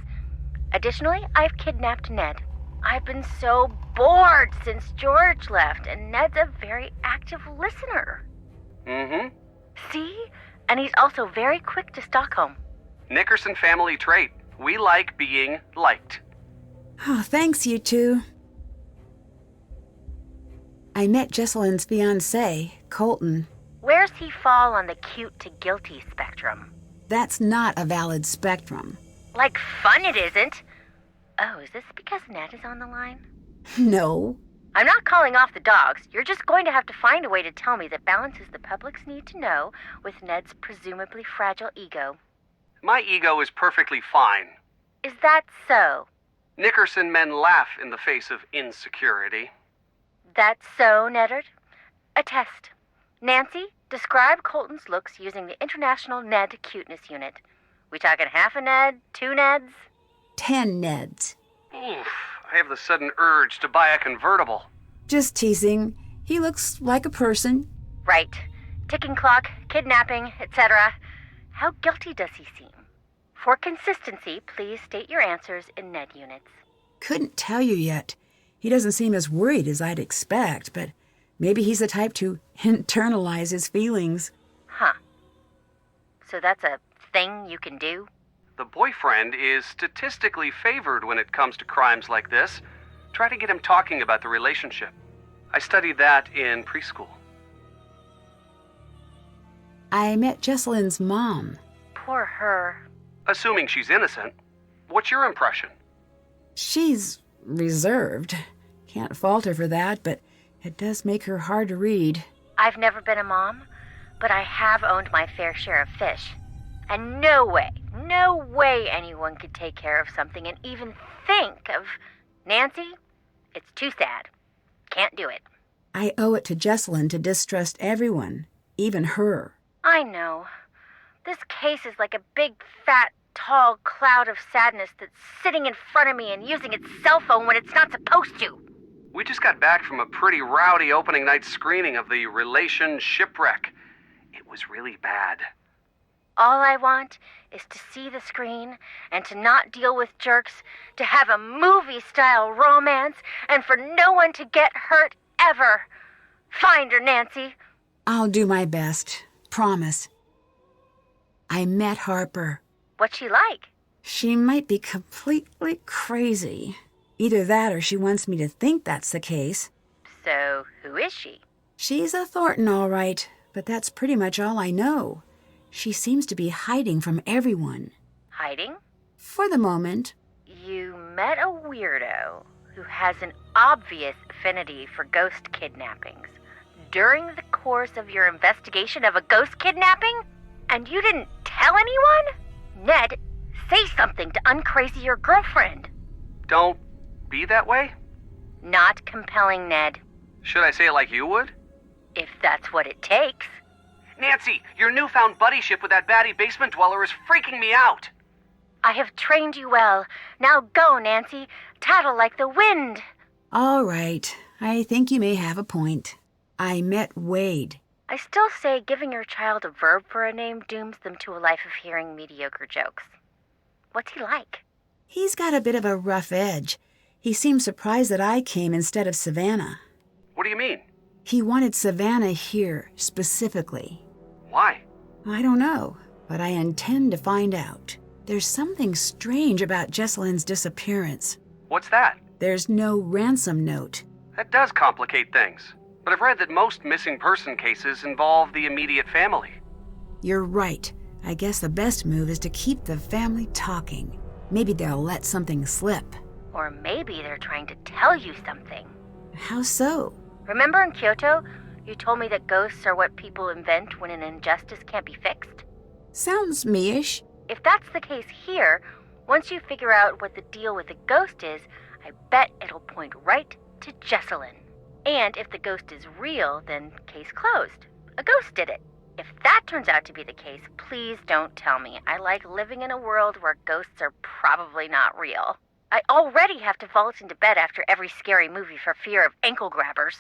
Additionally, I've kidnapped Ned. I've been so bored since George left, and Ned's a very active listener. Mm-hmm. See? And he's also very quick to Stockholm. Nickerson family trait. We like being liked. Oh, thanks, you two. I met Jesselyn's fiancé, Colton. Where's he fall on the cute to guilty spectrum? That's not a valid spectrum. Like fun it isn't. Oh, is this because Ned is on the line? No. I'm not calling off the dogs. You're just going to have to find a way to tell me that balances the public's need to know with Ned's presumably fragile ego. My ego is perfectly fine. Is that so? Nickerson men laugh in the face of insecurity. That's so, Neddard? A test. Nancy, describe Colton's looks using the International Ned Cuteness Unit. We talking half a Ned, 2 Neds? 10 Neds. Oof, I have the sudden urge to buy a convertible. Just teasing. He looks like a person. Right. Ticking clock, kidnapping, etc. How guilty does he seem? For consistency, please state your answers in Ned units. Couldn't tell you yet. He doesn't seem as worried as I'd expect, but maybe he's the type to internalize his feelings. Huh. So that's a thing you can do? The boyfriend is statistically favored when it comes to crimes like this. Try to get him talking about the relationship. I studied that in preschool. I met Jesselyn's mom. Poor her. Assuming she's innocent, what's your impression? She's reserved. Can't fault her for that, but it does make her hard to read. I've never been a mom, but I have owned my fair share of fish. And no way anyone could take care of something and even think of... Nancy, it's too sad. Can't do it. I owe it to Jesselyn to distrust everyone, even her. I know. This case is like a big, fat, tall cloud of sadness that's sitting in front of me and using its cell phone when it's not supposed to. We just got back from a pretty rowdy opening night screening of the Relation Shipwreck. It was really bad. All I want is to see the screen and to not deal with jerks, to have a movie-style romance, and for no one to get hurt ever. Find her, Nancy. I'll do my best. Promise. I met Harper. What's she like? She might be completely crazy. Either that or she wants me to think that's the case. So, who is she? She's a Thorton, all right, but that's pretty much all I know. She seems to be hiding from everyone. Hiding? For the moment. You met a weirdo who has an obvious affinity for ghost kidnappings during the course of your investigation of a ghost kidnapping? And you didn't tell anyone? Ned, Say something to uncrazy your girlfriend. Don't be that way? Not compelling, Ned. Should I say it like you would? If that's what it takes. Nancy, your newfound buddyship with that baddie basement dweller is freaking me out. I have trained you well. Now go, Nancy. Tattle like the wind. All right. I think you may have a point. I met Wade. I still say giving your child a verb for a name dooms them to a life of hearing mediocre jokes. What's he like? He's got a bit of a rough edge. He seemed surprised that I came instead of Savannah. What do you mean? He wanted Savannah here, specifically. Why? I don't know, but I intend to find out. There's something strange about Jesselyn's disappearance. What's that? There's no ransom note. That does complicate things. But I've read that most missing person cases involve the immediate family. You're right. I guess the best move is to keep the family talking. Maybe they'll let something slip. Or maybe they're trying to tell you something. How so? Remember in Kyoto, you told me that ghosts are what people invent when an injustice can't be fixed? Sounds me-ish. If that's the case here, once you figure out what the deal with the ghost is, I bet it'll point right to Jesselyn. And if the ghost is real, then case closed. A ghost did it. If that turns out to be the case, please don't tell me. I like living in a world where ghosts are probably not real. I already have to vault into bed after every scary movie for fear of ankle grabbers.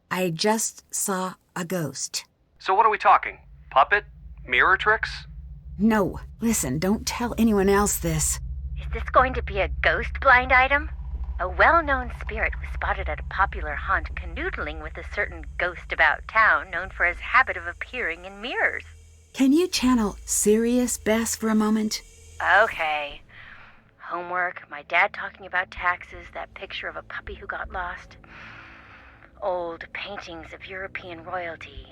I just saw a ghost. So what are we talking? Puppet? Mirror tricks? No, listen, don't tell anyone else this. Is this going to be a ghost blind item? A well-known spirit was spotted at a popular haunt canoodling with a certain ghost about town known for his habit of appearing in mirrors. Can you channel Sirius Bess for a moment? Okay. Homework, my dad talking about taxes, that picture of a puppy who got lost. Old paintings of European royalty.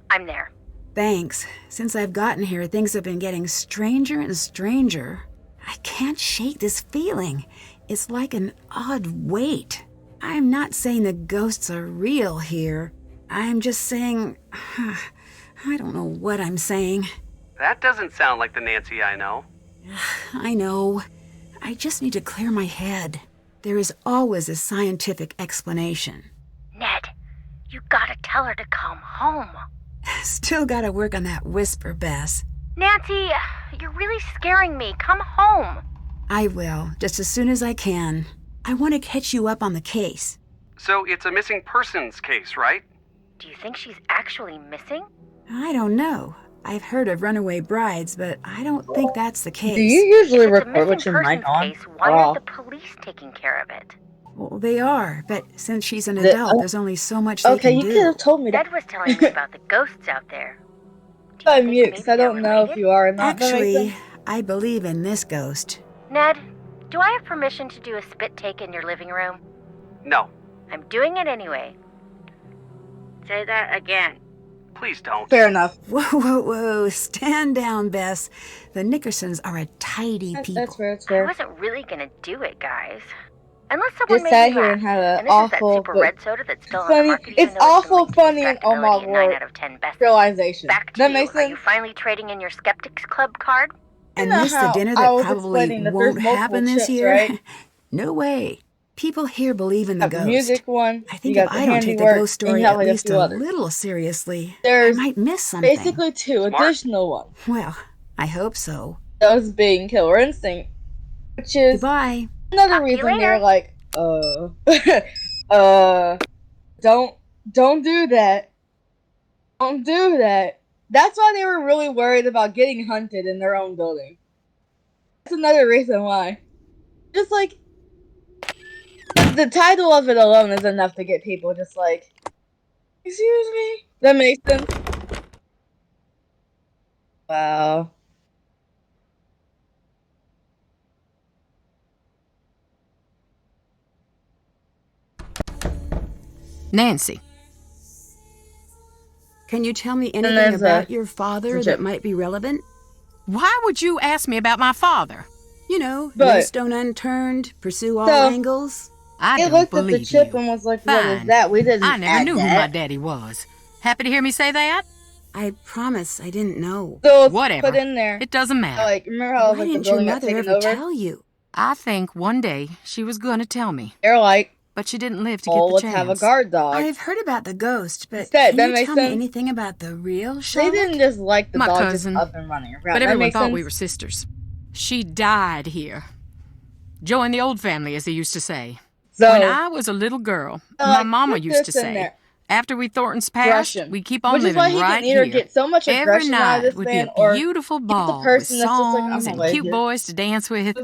I'm there. Thanks. Since I've gotten here, things have been getting stranger and stranger. I can't shake this feeling. It's like an odd weight. I'm not saying the ghosts are real here. I'm just saying... I don't know what I'm saying. That doesn't sound like the Nancy I know. I know. I just need to clear my head. There is always a scientific explanation. Ned, you gotta tell her to come home. Still gotta work on that whisper, Bess. Nancy, you're really scaring me. Come home. I will, just as soon as I can. I want to catch you up on the case. So it's a missing persons case, right? Do you think she's actually missing? I don't know. I've heard of runaway brides, but I don't think that's the case. Do you usually If it's a record with missing your mic persons on? case, why aren't the police taking care of it? Well, they are, but since she's an The- adult, there's only so much they Okay, can you do. could have told me that. Ned was telling me about the ghosts out there. Do you I'm think mute, maybe because I don't they're know if related? you are or not. That makes Actually, sense. I believe in this ghost. Ned, do I have permission to do a spit take in your living room? No. I'm doing it anyway. Say that again. Please don't. Fair enough. Whoa, whoa, whoa. Stand down, Bess. The Nickersons are a tidy people. That's fair, that's I fair. wasn't really gonna do it, guys. Unless someone Just made sat me here laugh. and had an And this is that awful, super but red soda that's still on the funny. market. It's even though awful been linked to funny and oh my distractibility and 9 lord, out of 10 best. realization. Back to That you. makes Are you sense. finally trading in your Skeptics Club card? And You know miss the how dinner I that was probably explaining that won't there's multiple happen this chips, year? right? No way. People here believe in the Got the ghost. music one. I think you if got the I don't take the handiwork, ghost and story you have at like a least few a others. little seriously, There's I might miss something. basically two Smart. additional ones. Well, I hope so. Those being Killer Instinct, which is Goodbye. another Talk to you reason later. they're like, don't do that. Don't do that. That's why they were really worried about getting hunted in their own building. That's another reason why. Just like, the title of it alone is enough to get people just like, excuse me? That makes sense? Wow. Nancy. Can you tell me anything there's about a- your father there's a that chip. might be relevant? Why would you ask me about my father? You know, no But- stone unturned, pursue all So- angles. I It don't looked at believe the chip you. and was like, what is Fine. that? We didn't I never add knew who that. my daddy was. Happy to hear me say that? I promise I didn't know. So it's Whatever. put in there. It doesn't matter. Like, remember how Why like the didn't your building got mother taken ever over? tell you? I think one day she was gonna tell me, They're like, but she didn't live to oh, get the let's chance. have a guard dog. I've heard about the ghost, but Instead, can that you makes tell me sense. anything about the real They Charlotte? didn't just like the My dog cousin. just up and running around. But That everyone makes thought sense. we were sisters. She died here. Joined the old family, as they used to say. So, When I was a little girl, my mama put used to this in say, there. after we Thorntons passed, Aggression. we'd keep on Which is living why he right can either here. get so much Every aggression out of night this would be man, a or beautiful he's the ball with person that's just like, I'm songs gonna and lay cute here. boys to dance with.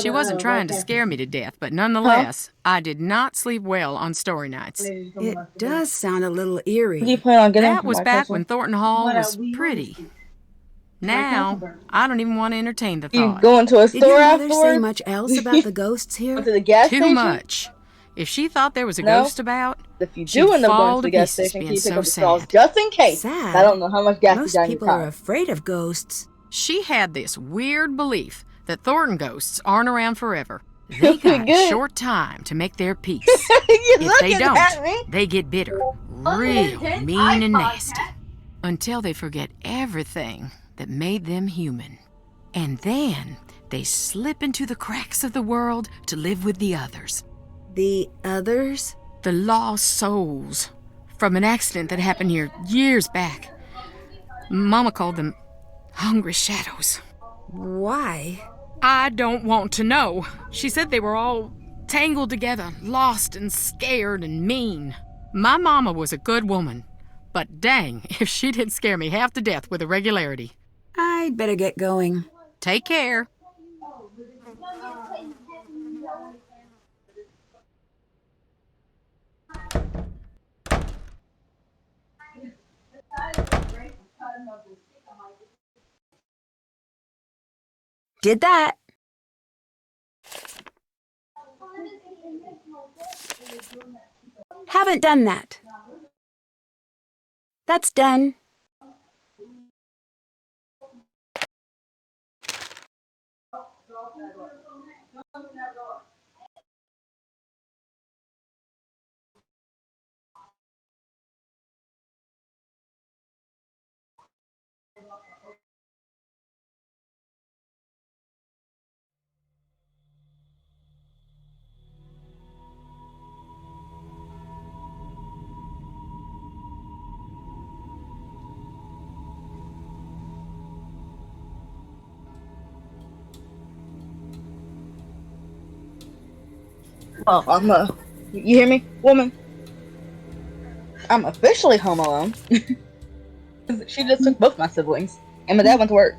She wasn't trying to scare me to death, but nonetheless, I did not sleep well on story nights. It does sound a little What do you eerie. plan on getting That from was my back cousin? when Thornton Hall was pretty. Now, I don't even want to entertain the You thought. go into a Did your store mother say afterwards? much else about the ghosts Go to here? the gas Too station? much. If she thought there was a No. ghost about, If you she'd do end up fall going to the to gas pieces station, being can you pick so up the straws sad. just in case? Sad. I don't know how much gas you Most got in your people are car. afraid of ghosts. She had this weird belief that Thornton ghosts aren't around forever. They Pretty got a good. short time to make their peace. You're If they looking at don't, me. they get bitter, real mean and nasty, until they forget everything that made them human. And then they slip into the cracks of the world to live with the others. The others? The lost souls from an accident that happened here years back. Mama called them hungry shadows. Why? I don't want to know. She said they were all tangled together, lost and scared and mean. My mama was a good woman, but dang if she didn't scare me half to death with a regularity. I'd better get going. Take care. Did that. Haven't done that. That's done. Oh, you hear me, woman? I'm officially home alone. She just took both my siblings, and my dad went to work.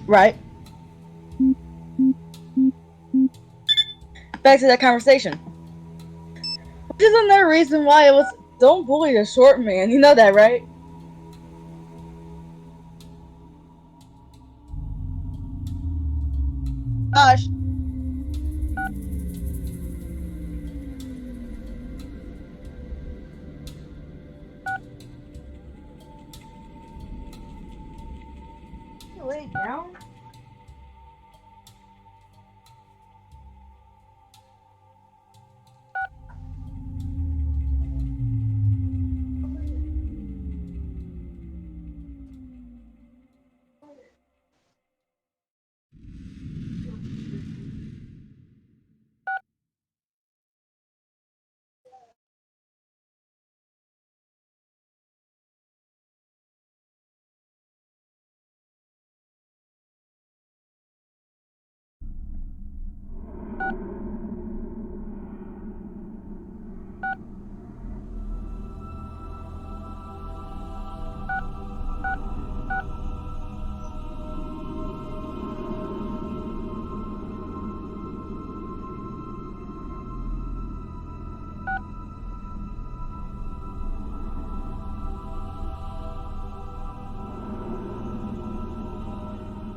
Right. Back to that conversation. Which is another reason why it was, don't bully a short man. You know that, right? Gosh. You lay down?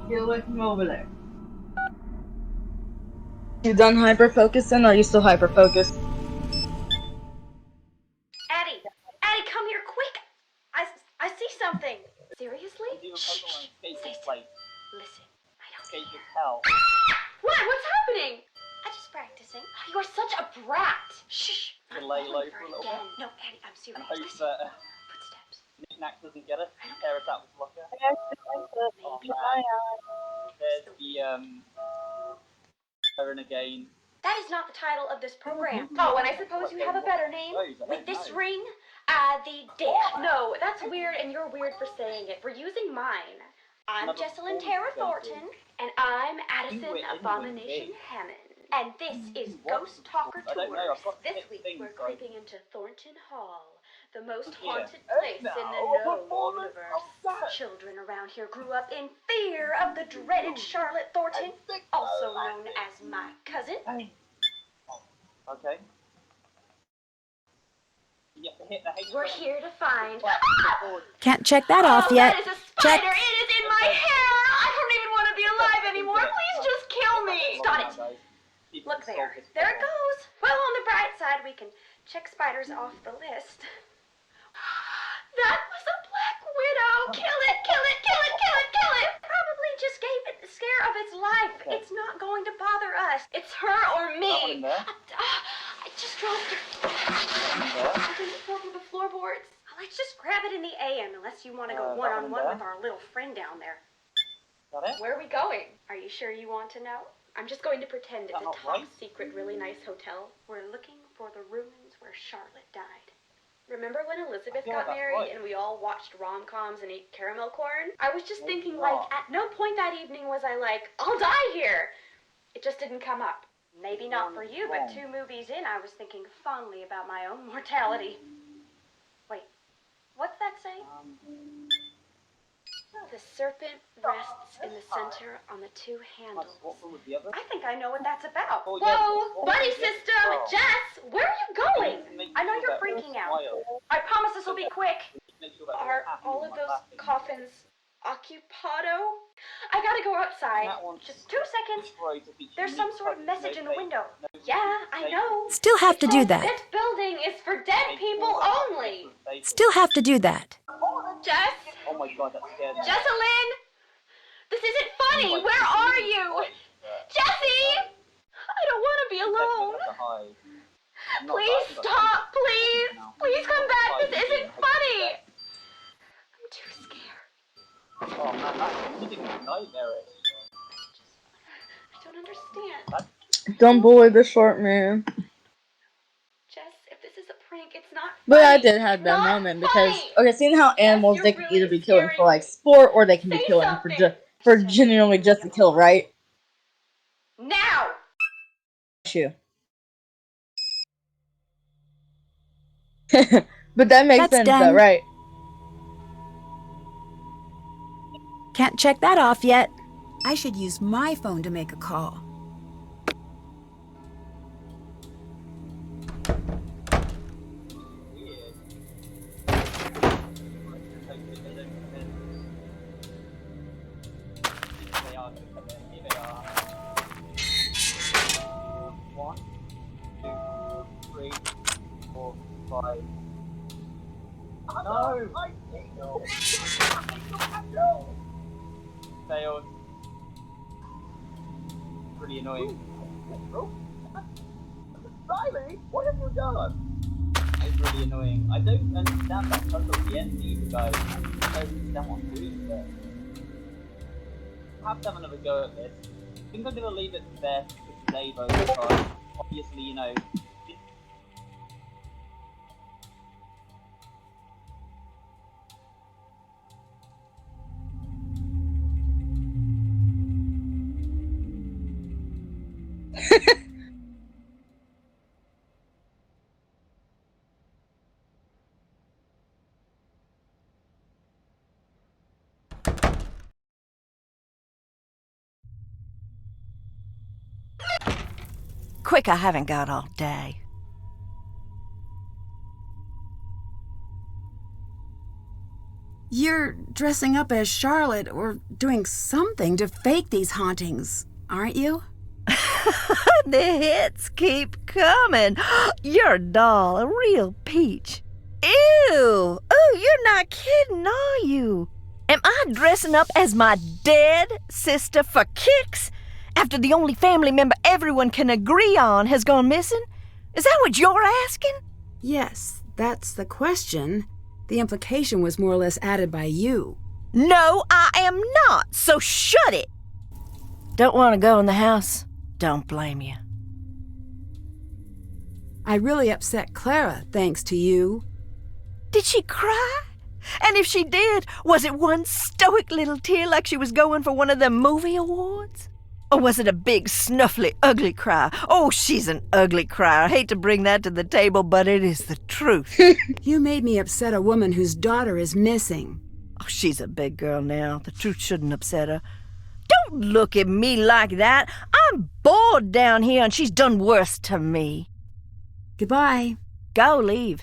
Get away from over there. You done hyper-focusing, or are you still hyper-focused? Addie! Addie, come here quick! I see something! Seriously? Shh! Stay still. Listen. I don't hear. Just help. What? What's happening? I'm just practicing. You are such a brat. Shh. To lay low for a little bit. No, Annie, I'm serious. And hope that Footsteps. Knick-Knack doesn't get us. Tear us out with locker. Oh Maybe. man. There's the Thorton again. That is not the title of this program. Oh, and I suppose you have a better name? With this ring? The Dish. No, that's weird, and you're weird for saying it. We're using mine. I'm Jessalyn Tara Thornton, and I'm Addison Abomination Hammond. And this is Ghost Talker Tours. This week we're creeping into Thornton Hall, the most haunted place in the known universe. Children around here grew up in fear of the dreaded Charlotte Thornton, also known as my cousin. Okay. We're here to find... Can't check that off yet. That is a spider! It is in my hair! I don't even want to be alive anymore! Please just kill me! Got it! Look there. There it goes! Well, on the bright side, we can check spiders off the list. That was a black widow! Kill it! Kill it! Kill it! Kill it! Kill it! Probably just gave it the scare of its life. It's not going to bother us. It's her or me. I just dropped her. I think it fell through the floorboards. Let's just grab it in the AM, unless you want to go one-on-one with our little friend down there. Got it? Where are we going? Are you sure you want to know? I'm just going to pretend it's a top-secret, really nice hotel. We're looking for the rooms where Charlotte died. Remember when Elizabeth got married and we all watched rom-coms and ate caramel corn? I was just thinking, like, at no point that evening was I like, I'll die here. It just didn't come up. Maybe not for you, but 2 movies in, I was thinking fondly about my own mortality. Wait, what's that say? The serpent rests in the center on the 2 handles. I think I know what that's about. Whoa, buddy system! Jess, where are you going? I know you're freaking out. I promise this will be quick. Are all of those coffins occupado? I gotta go outside. Just 2 seconds. There's some sort of message in the window. Yeah, I know. Still have to do that. This building is for dead people only. Still have to do that. Jess? Oh my god, that scared me. Jessalyn! This isn't funny! Where are you? Jessie! I don't want to be alone. Please stop, please! Please come back! This isn't funny! I'm too scared. Oh man, that's sitting nightmarish. I don't understand. Don't bully the short man. Jess, if this is a prank, it's not funny. But I did have that moment because, okay, seeing how animals, they can either be killing for like sport or they can be killing for genuinely just to kill, right? Now! You. But that makes sense though, right? Can't check that off yet. I should use my phone to make a call. No! Failed. Pretty annoying. Riley, what have you done? It's really annoying. I don't understand that puzzle at the end either, guys. I don't understand what I'm doing there. I have to have another go at this. I think I'm gonna leave it there for today though, because obviously, you know, Quick, I haven't got all day. You're dressing up as Charlotte or doing something to fake these hauntings, aren't you? The hits keep coming. You're a doll, a real peach. Ew! Oh, you're not kidding, are you? Am I dressing up as my dead sister for kicks? After the only family member everyone can agree on has gone missing? Is that what you're asking? Yes, that's the question. The implication was more or less added by you. No, I am not, so shut it! Don't want to go in the house? Don't blame you. I really upset Clara, thanks to you. Did she cry? And if she did, was it one stoic little tear like she was going for one of them movie awards? Or was it a big, snuffly, ugly cry? Oh, she's an ugly crier. I hate to bring that to the table, but it is the truth. You made me upset a woman whose daughter is missing. Oh, she's a big girl now. The truth shouldn't upset her. Don't look at me like that. I'm bored down here, and she's done worse to me. Goodbye. Go, leave.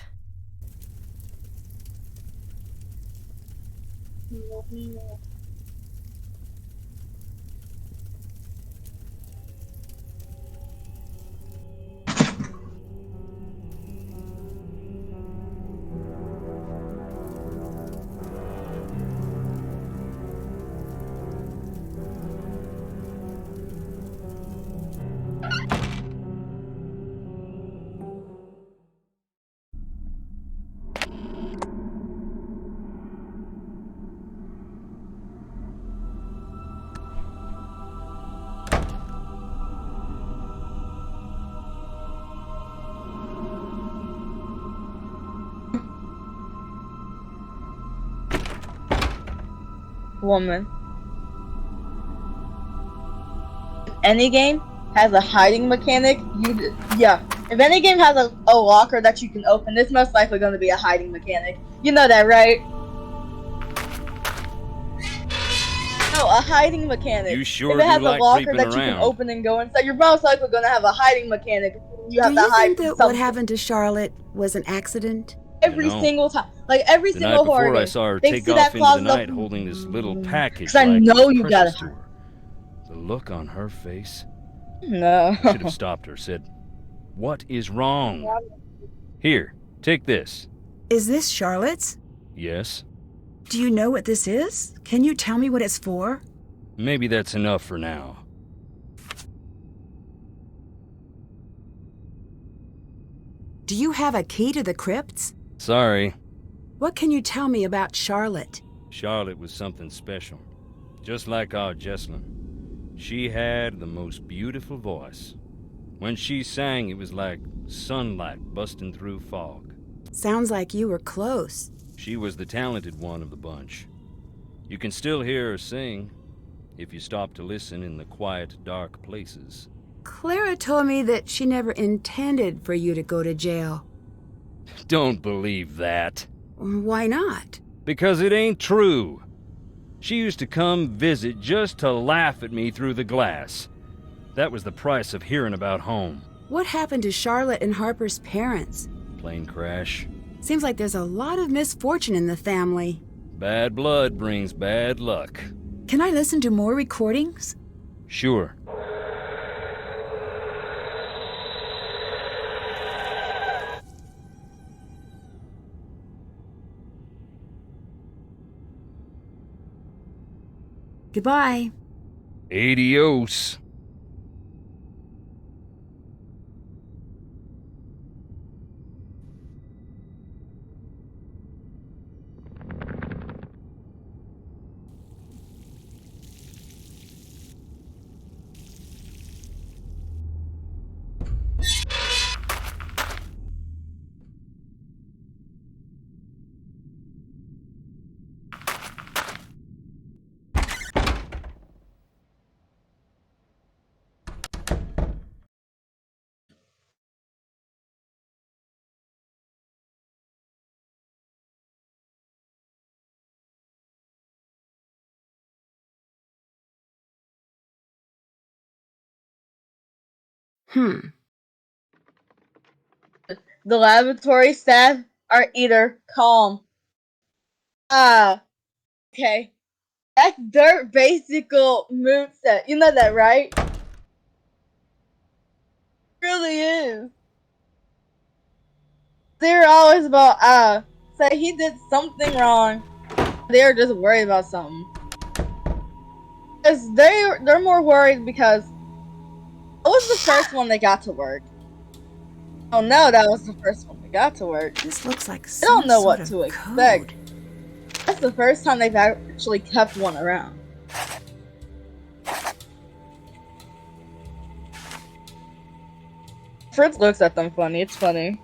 Woman. Any game has a hiding mechanic. If any game has a locker that you can open, it's most likely going to be a hiding mechanic. You know that, right? No, a hiding mechanic. You sure if it has do a like locker creeping that you around. can open and go inside, you're most likely going to have a hiding mechanic. You have Do to you hide think from that what something. happened to Charlotte was an accident? Every No. single time. Like, every The single night horror before, I game, saw her they take see off that into the closet night up- holding this little package 'Cause I like know it was you precious gotta- to her. The look on her face. No. I should have stopped her, said, "What is wrong?" Here, take this. Is this Charlotte's? Yes? Do you know what this is? Can you tell me what it's for? Maybe that's enough for now. Do you have a key to the crypts? Sorry. What can you tell me about Charlotte? Charlotte was something special. Just like our Jessalyn. She had the most beautiful voice. When she sang, it was like sunlight busting through fog. Sounds like you were close. She was the talented one of the bunch. You can still hear her sing, if you stop to listen in the quiet, dark places. Clara told me that she never intended for you to go to jail. Don't believe that. Why not? Because it ain't true. She used to come visit just to laugh at me through the glass. That was the price of hearing about home. What happened to Charlotte and Harper's parents? Plane crash. Seems like there's a lot of misfortune in the family. Bad blood brings bad luck. Can I listen to more recordings? Sure. Goodbye. Adios. The laboratory staff are either calm. Okay. That's their basic moveset. You know that, right? It really is. They're always about, say he did something wrong. They're just worried about something. Because they're more worried because What was the first one that got to work? Oh no, that was the first one that got to work. This looks like I some don't know sort what of to expect. code. That's the first time they've actually kept one around. Fritz looks at them funny. It's funny.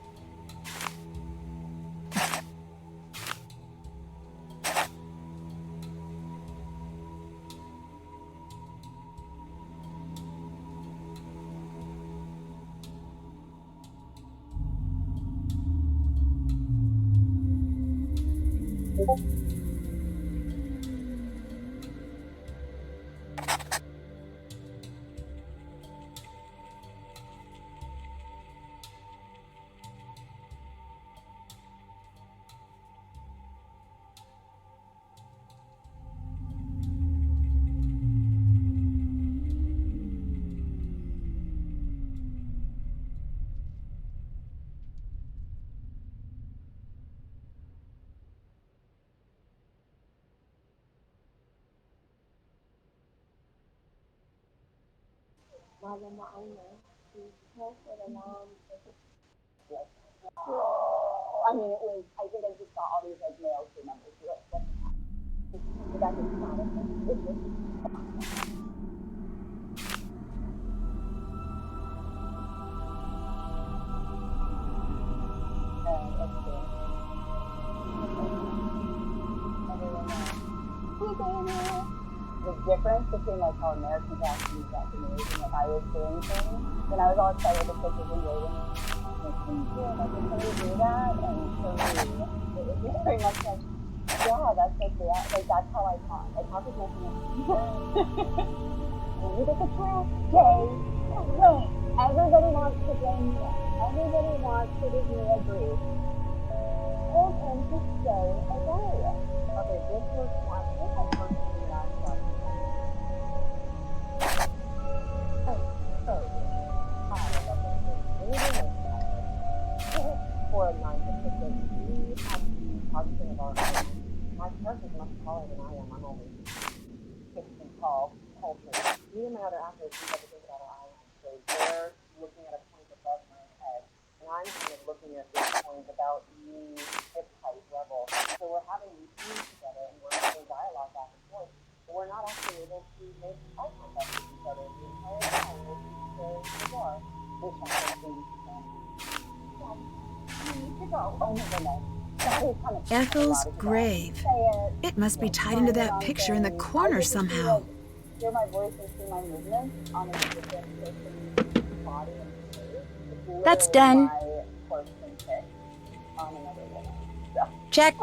I mean, it was, I think I just saw all these like males remember to it. But that doesn't matter. It's just the difference between like how Americans act in Japanese and like I was doing things, and I was all excited to put this in waiting. Like, can we do that? And for me, it was just very much like, yeah, that's like like that's how I talk. I talk with my hands. When you get the truth, Jay, everybody wants to blame you. Everybody wants to give me a grief. Told him to stay away. Okay, this was one thing I first seen that stuff. For a non-specific, we have the cognizant of our own. My person is much taller than I am. I'm only 6 feet tall, culture. Me and my other athletes, we have to think about our island. So they're looking at a point above my head, and I'm kind of looking at this point about me, hip height level. So we're having these scenes together, and we're having dialogue back and forth, but we're not actually able to make eye contact with each other the entire time. We're very bizarre. Which I think Ethel's grave. It must be tied into that picture in the corner somehow. Hear my voice and see my movements on a different person's body and face. That's done. My first pick on another woman. So, Check.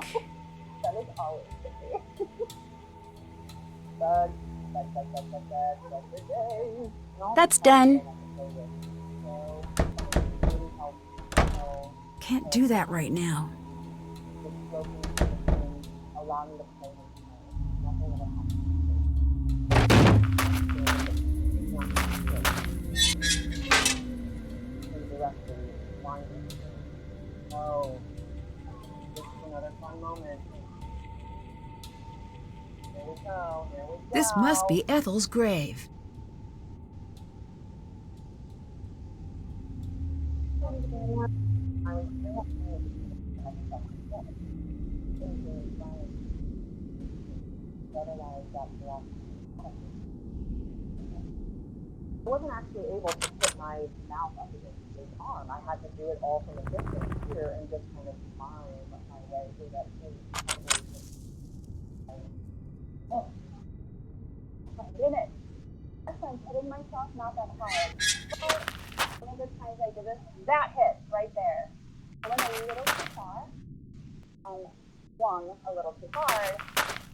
that is always the case. That's done. Can't do that right now. Along the plane, oh, this is another fun moment. Here we go, here we go. This must be Ethel's grave. I wasn't actually able to put my mouth up against his arm. I had to do it all from a distance here and just kind of mime my way through that space. Oh, I did it. I'm hitting myself not that hard. One of the times I did this, that hit right there. I went a little too far, swung a little too hard,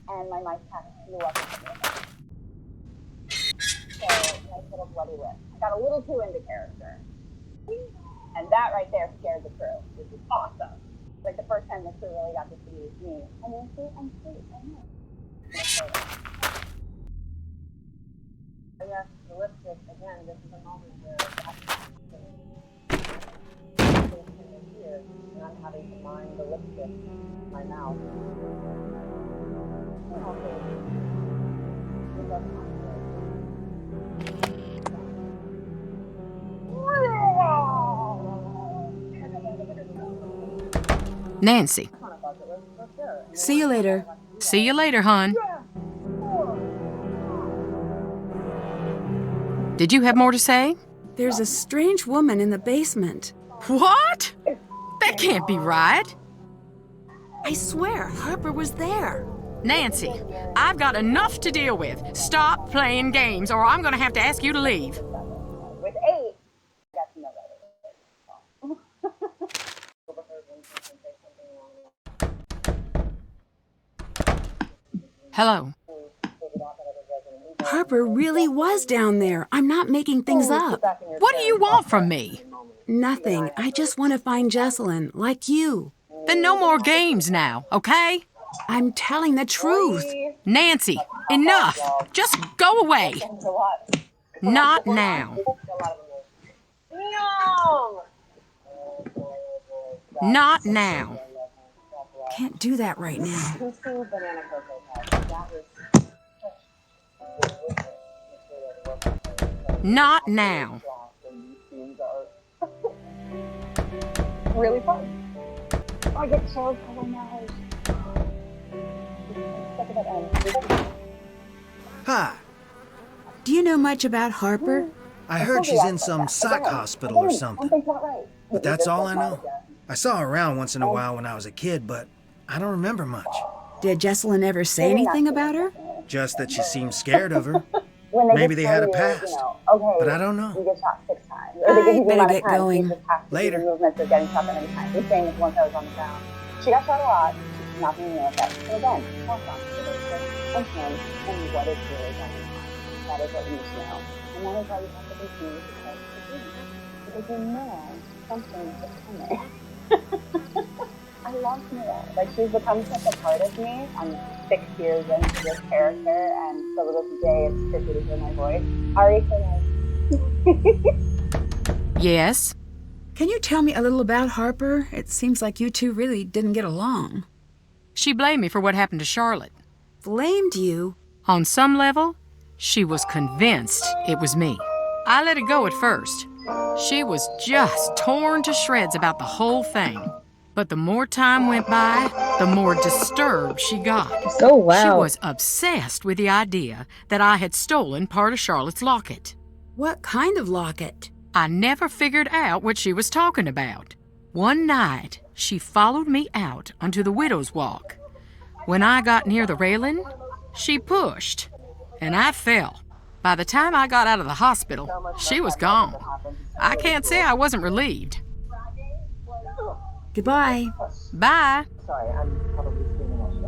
and my mic pack flew up into the air. So, nice little bloody lip. I got a little too into character. And that right there scared the crew, which is awesome. It's like the first time the crew really got to see me. And they're sweet, I'm sweet, I know. Yes, the lipstick, again, this is a moment where here, and I'm having to mind the lipstick in my mouth. And also, it doesn't have to. Nancy. See you later. See you later, hon. Did you have more to say? There's a strange woman in the basement. What? That can't be right. I swear, Harper was there. Nancy, I've got enough to deal with. Stop playing games, or I'm going to have to ask you to leave. With 8, that's no Hello. Harper really was down there. I'm not making things up. What do you want from me? Nothing. I just want to find Jesselyn, like you. Then no more games now, okay? I'm telling the truth. Nancy, enough. Just go away. Not now. No! Not now. Can't do that right now. Banana cocoa that was Not now. really fun. I get chills because I know. Hi. Do you know much about Harper? I heard she's in some psych hospital or something. But that's all I know. I saw her around once in a while when I was a kid, but I don't remember much. Did Jesselyn ever say anything about her? Just that she seemed scared of her. Maybe they had a past, but I don't know. You get shot 6 times. I better get going. Later. Movements of getting shot that many times. The same as once I was on the ground. She got shot a lot. She's not being with us. So again, talk on and him and what is really going on. That is what you need to know. And that is why you have to continue to try to do. Because you know something is coming. I love Mia. Like, she's become such a part of me. I'm 6 years into this character, and so to this day, it's tricky to hear my voice. Ari, Yes? Can you tell me a little about Harper? It seems like you two really didn't get along. She blamed me for what happened to Charlotte. Blamed you? On some level, she was convinced it was me. I let it go at first. She was just torn to shreds about the whole thing. But the more time went by, the more disturbed she got. Oh, wow. She was obsessed with the idea that I had stolen part of Charlotte's locket. What kind of locket? I never figured out what she was talking about. One night, she followed me out onto the widow's walk. When I got near the railing, she pushed, and I fell. By the time I got out of the hospital, she was gone. I can't say I wasn't relieved. Goodbye. Bye. Sorry, I'm probably screaming at you.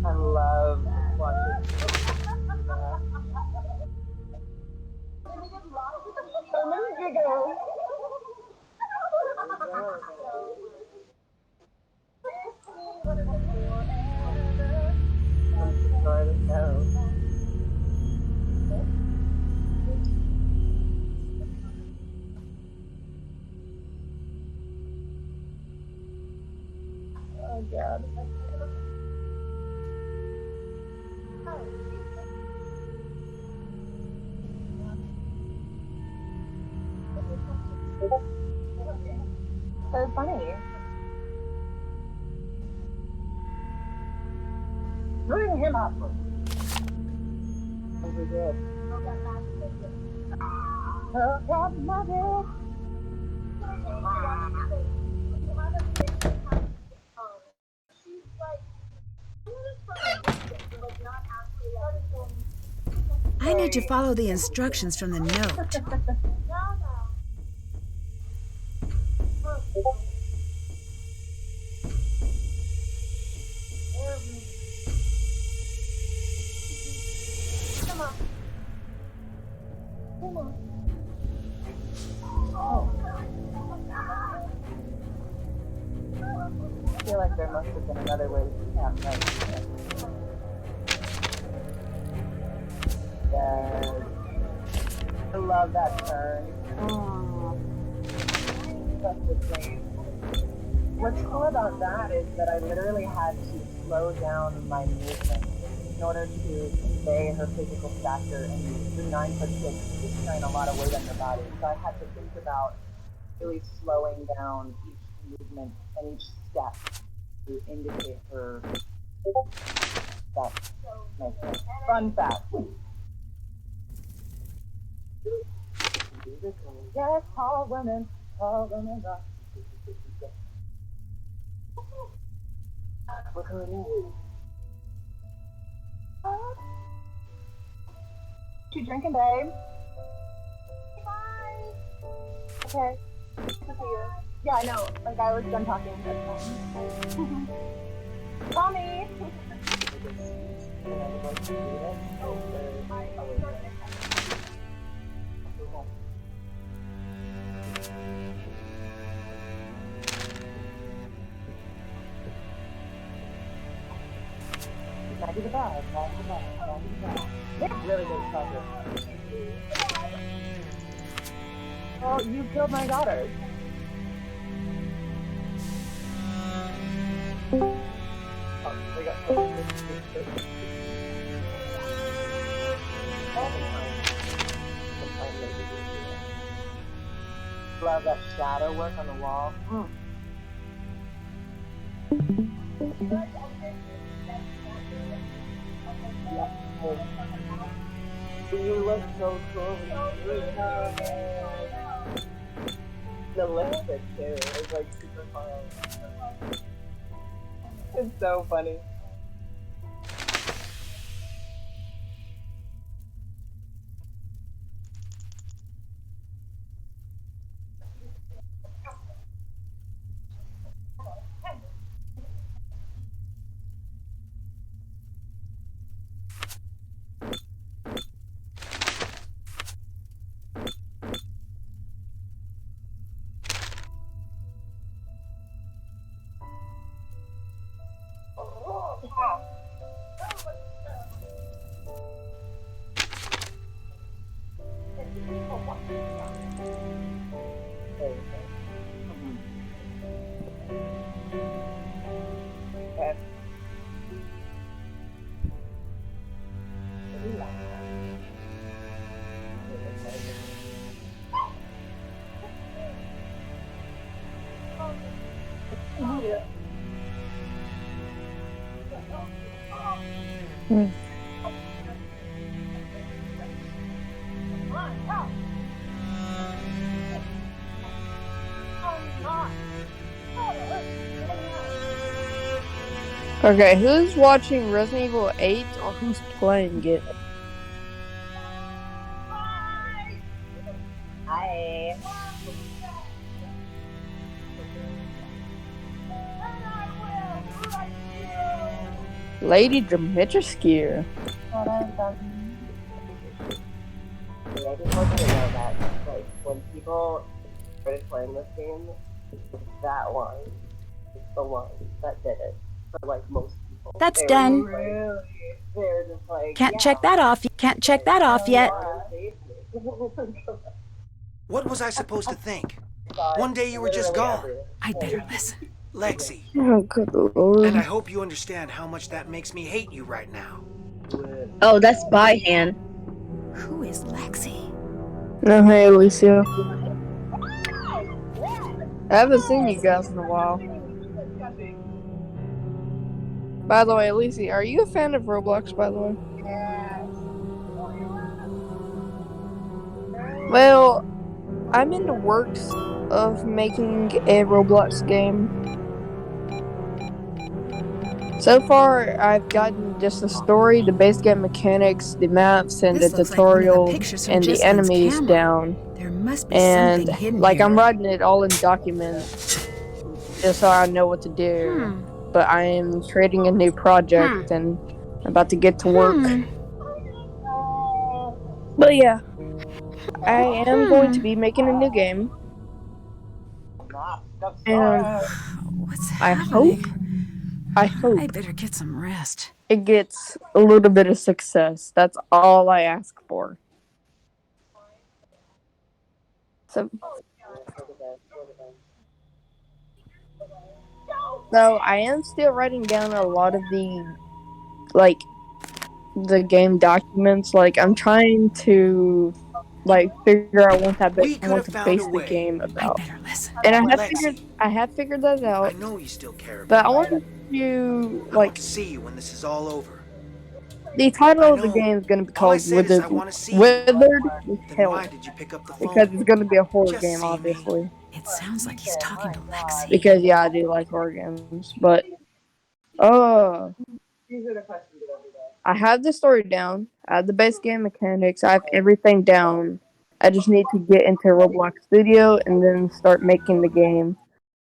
I love watching. Oh, God. So funny. Bring him up. Over good. Oh, God, mother. I need to follow the instructions from the note. I feel like there must have been another way to count right. Yes. I love that turn. Oh. That's the same. What's cool about that is that I literally had to slow down my movement in order to convey her physical stature, and the 9'6" is carrying a lot of weight on her body. So I had to think about really slowing down each movement and each step to indicate her that fun fact. Yes, tall women rock. What's her name? You drinking, babe? Bye. Okay. Good to see you. Yeah, I know. Like, I was done talking. That's fine. Tommy! Back to the bag, back to the bag, back to the bag. It's really good pleasure. Well, you killed my daughter. Love that shadow work on the wall. You look so cool. The lipstick too is like super fun. It's so funny. Okay, who's watching Resident Evil 8 or who's playing it? Hi. Lady Dimitrescu. I just want you to know that, like, when people started playing this game, that one is the one that did it for, like, most people. That's done. They're just like, Can't check that off. Can't check that off yet. What was I supposed to think? One day you were just gone. I'd better listen. Lexi. Oh, good lord. And I hope you understand how much that makes me hate you right now. Oh, that's Byhan. Who is Lexi? Oh, hey, Alicia. I haven't seen you guys in a while. By the way, Alicia, are you a fan of Roblox, by the way? Well, I'm in the works of making a Roblox game. So far, I've gotten just the story, the base game mechanics, the maps, and This the looks like one of the tutorial, pictures from and the Jessalyn's enemies camera. down. There must be And, something hidden like, here. I'm writing it all in documents, just so I know what to do. But I am creating a new project, and I'm about to get to work. But yeah, I am going to be making a new game. And What's I happening? hope I better get some rest. it gets a little bit of success. That's all I ask for. So I am still writing down a lot of the, like, the game documents. Like, I'm trying to like figure out once We could want have to found a base the way. game I about. better listen. And Lexi, I have figured that I out. know you still care But about I me. wanted to I want like to see you when this is all over. the I title of the know. game is gonna be All I called said is I want to see you. Withered Then why Helm. did you pick up the Because phone? it's gonna be a horror Just game, see me. obviously. It sounds like he's talking to Lexi. Because yeah, I do like horror games. But I have the story down. I have the base game mechanics. I have everything down. I just need to get into Roblox Studio and then start making the game.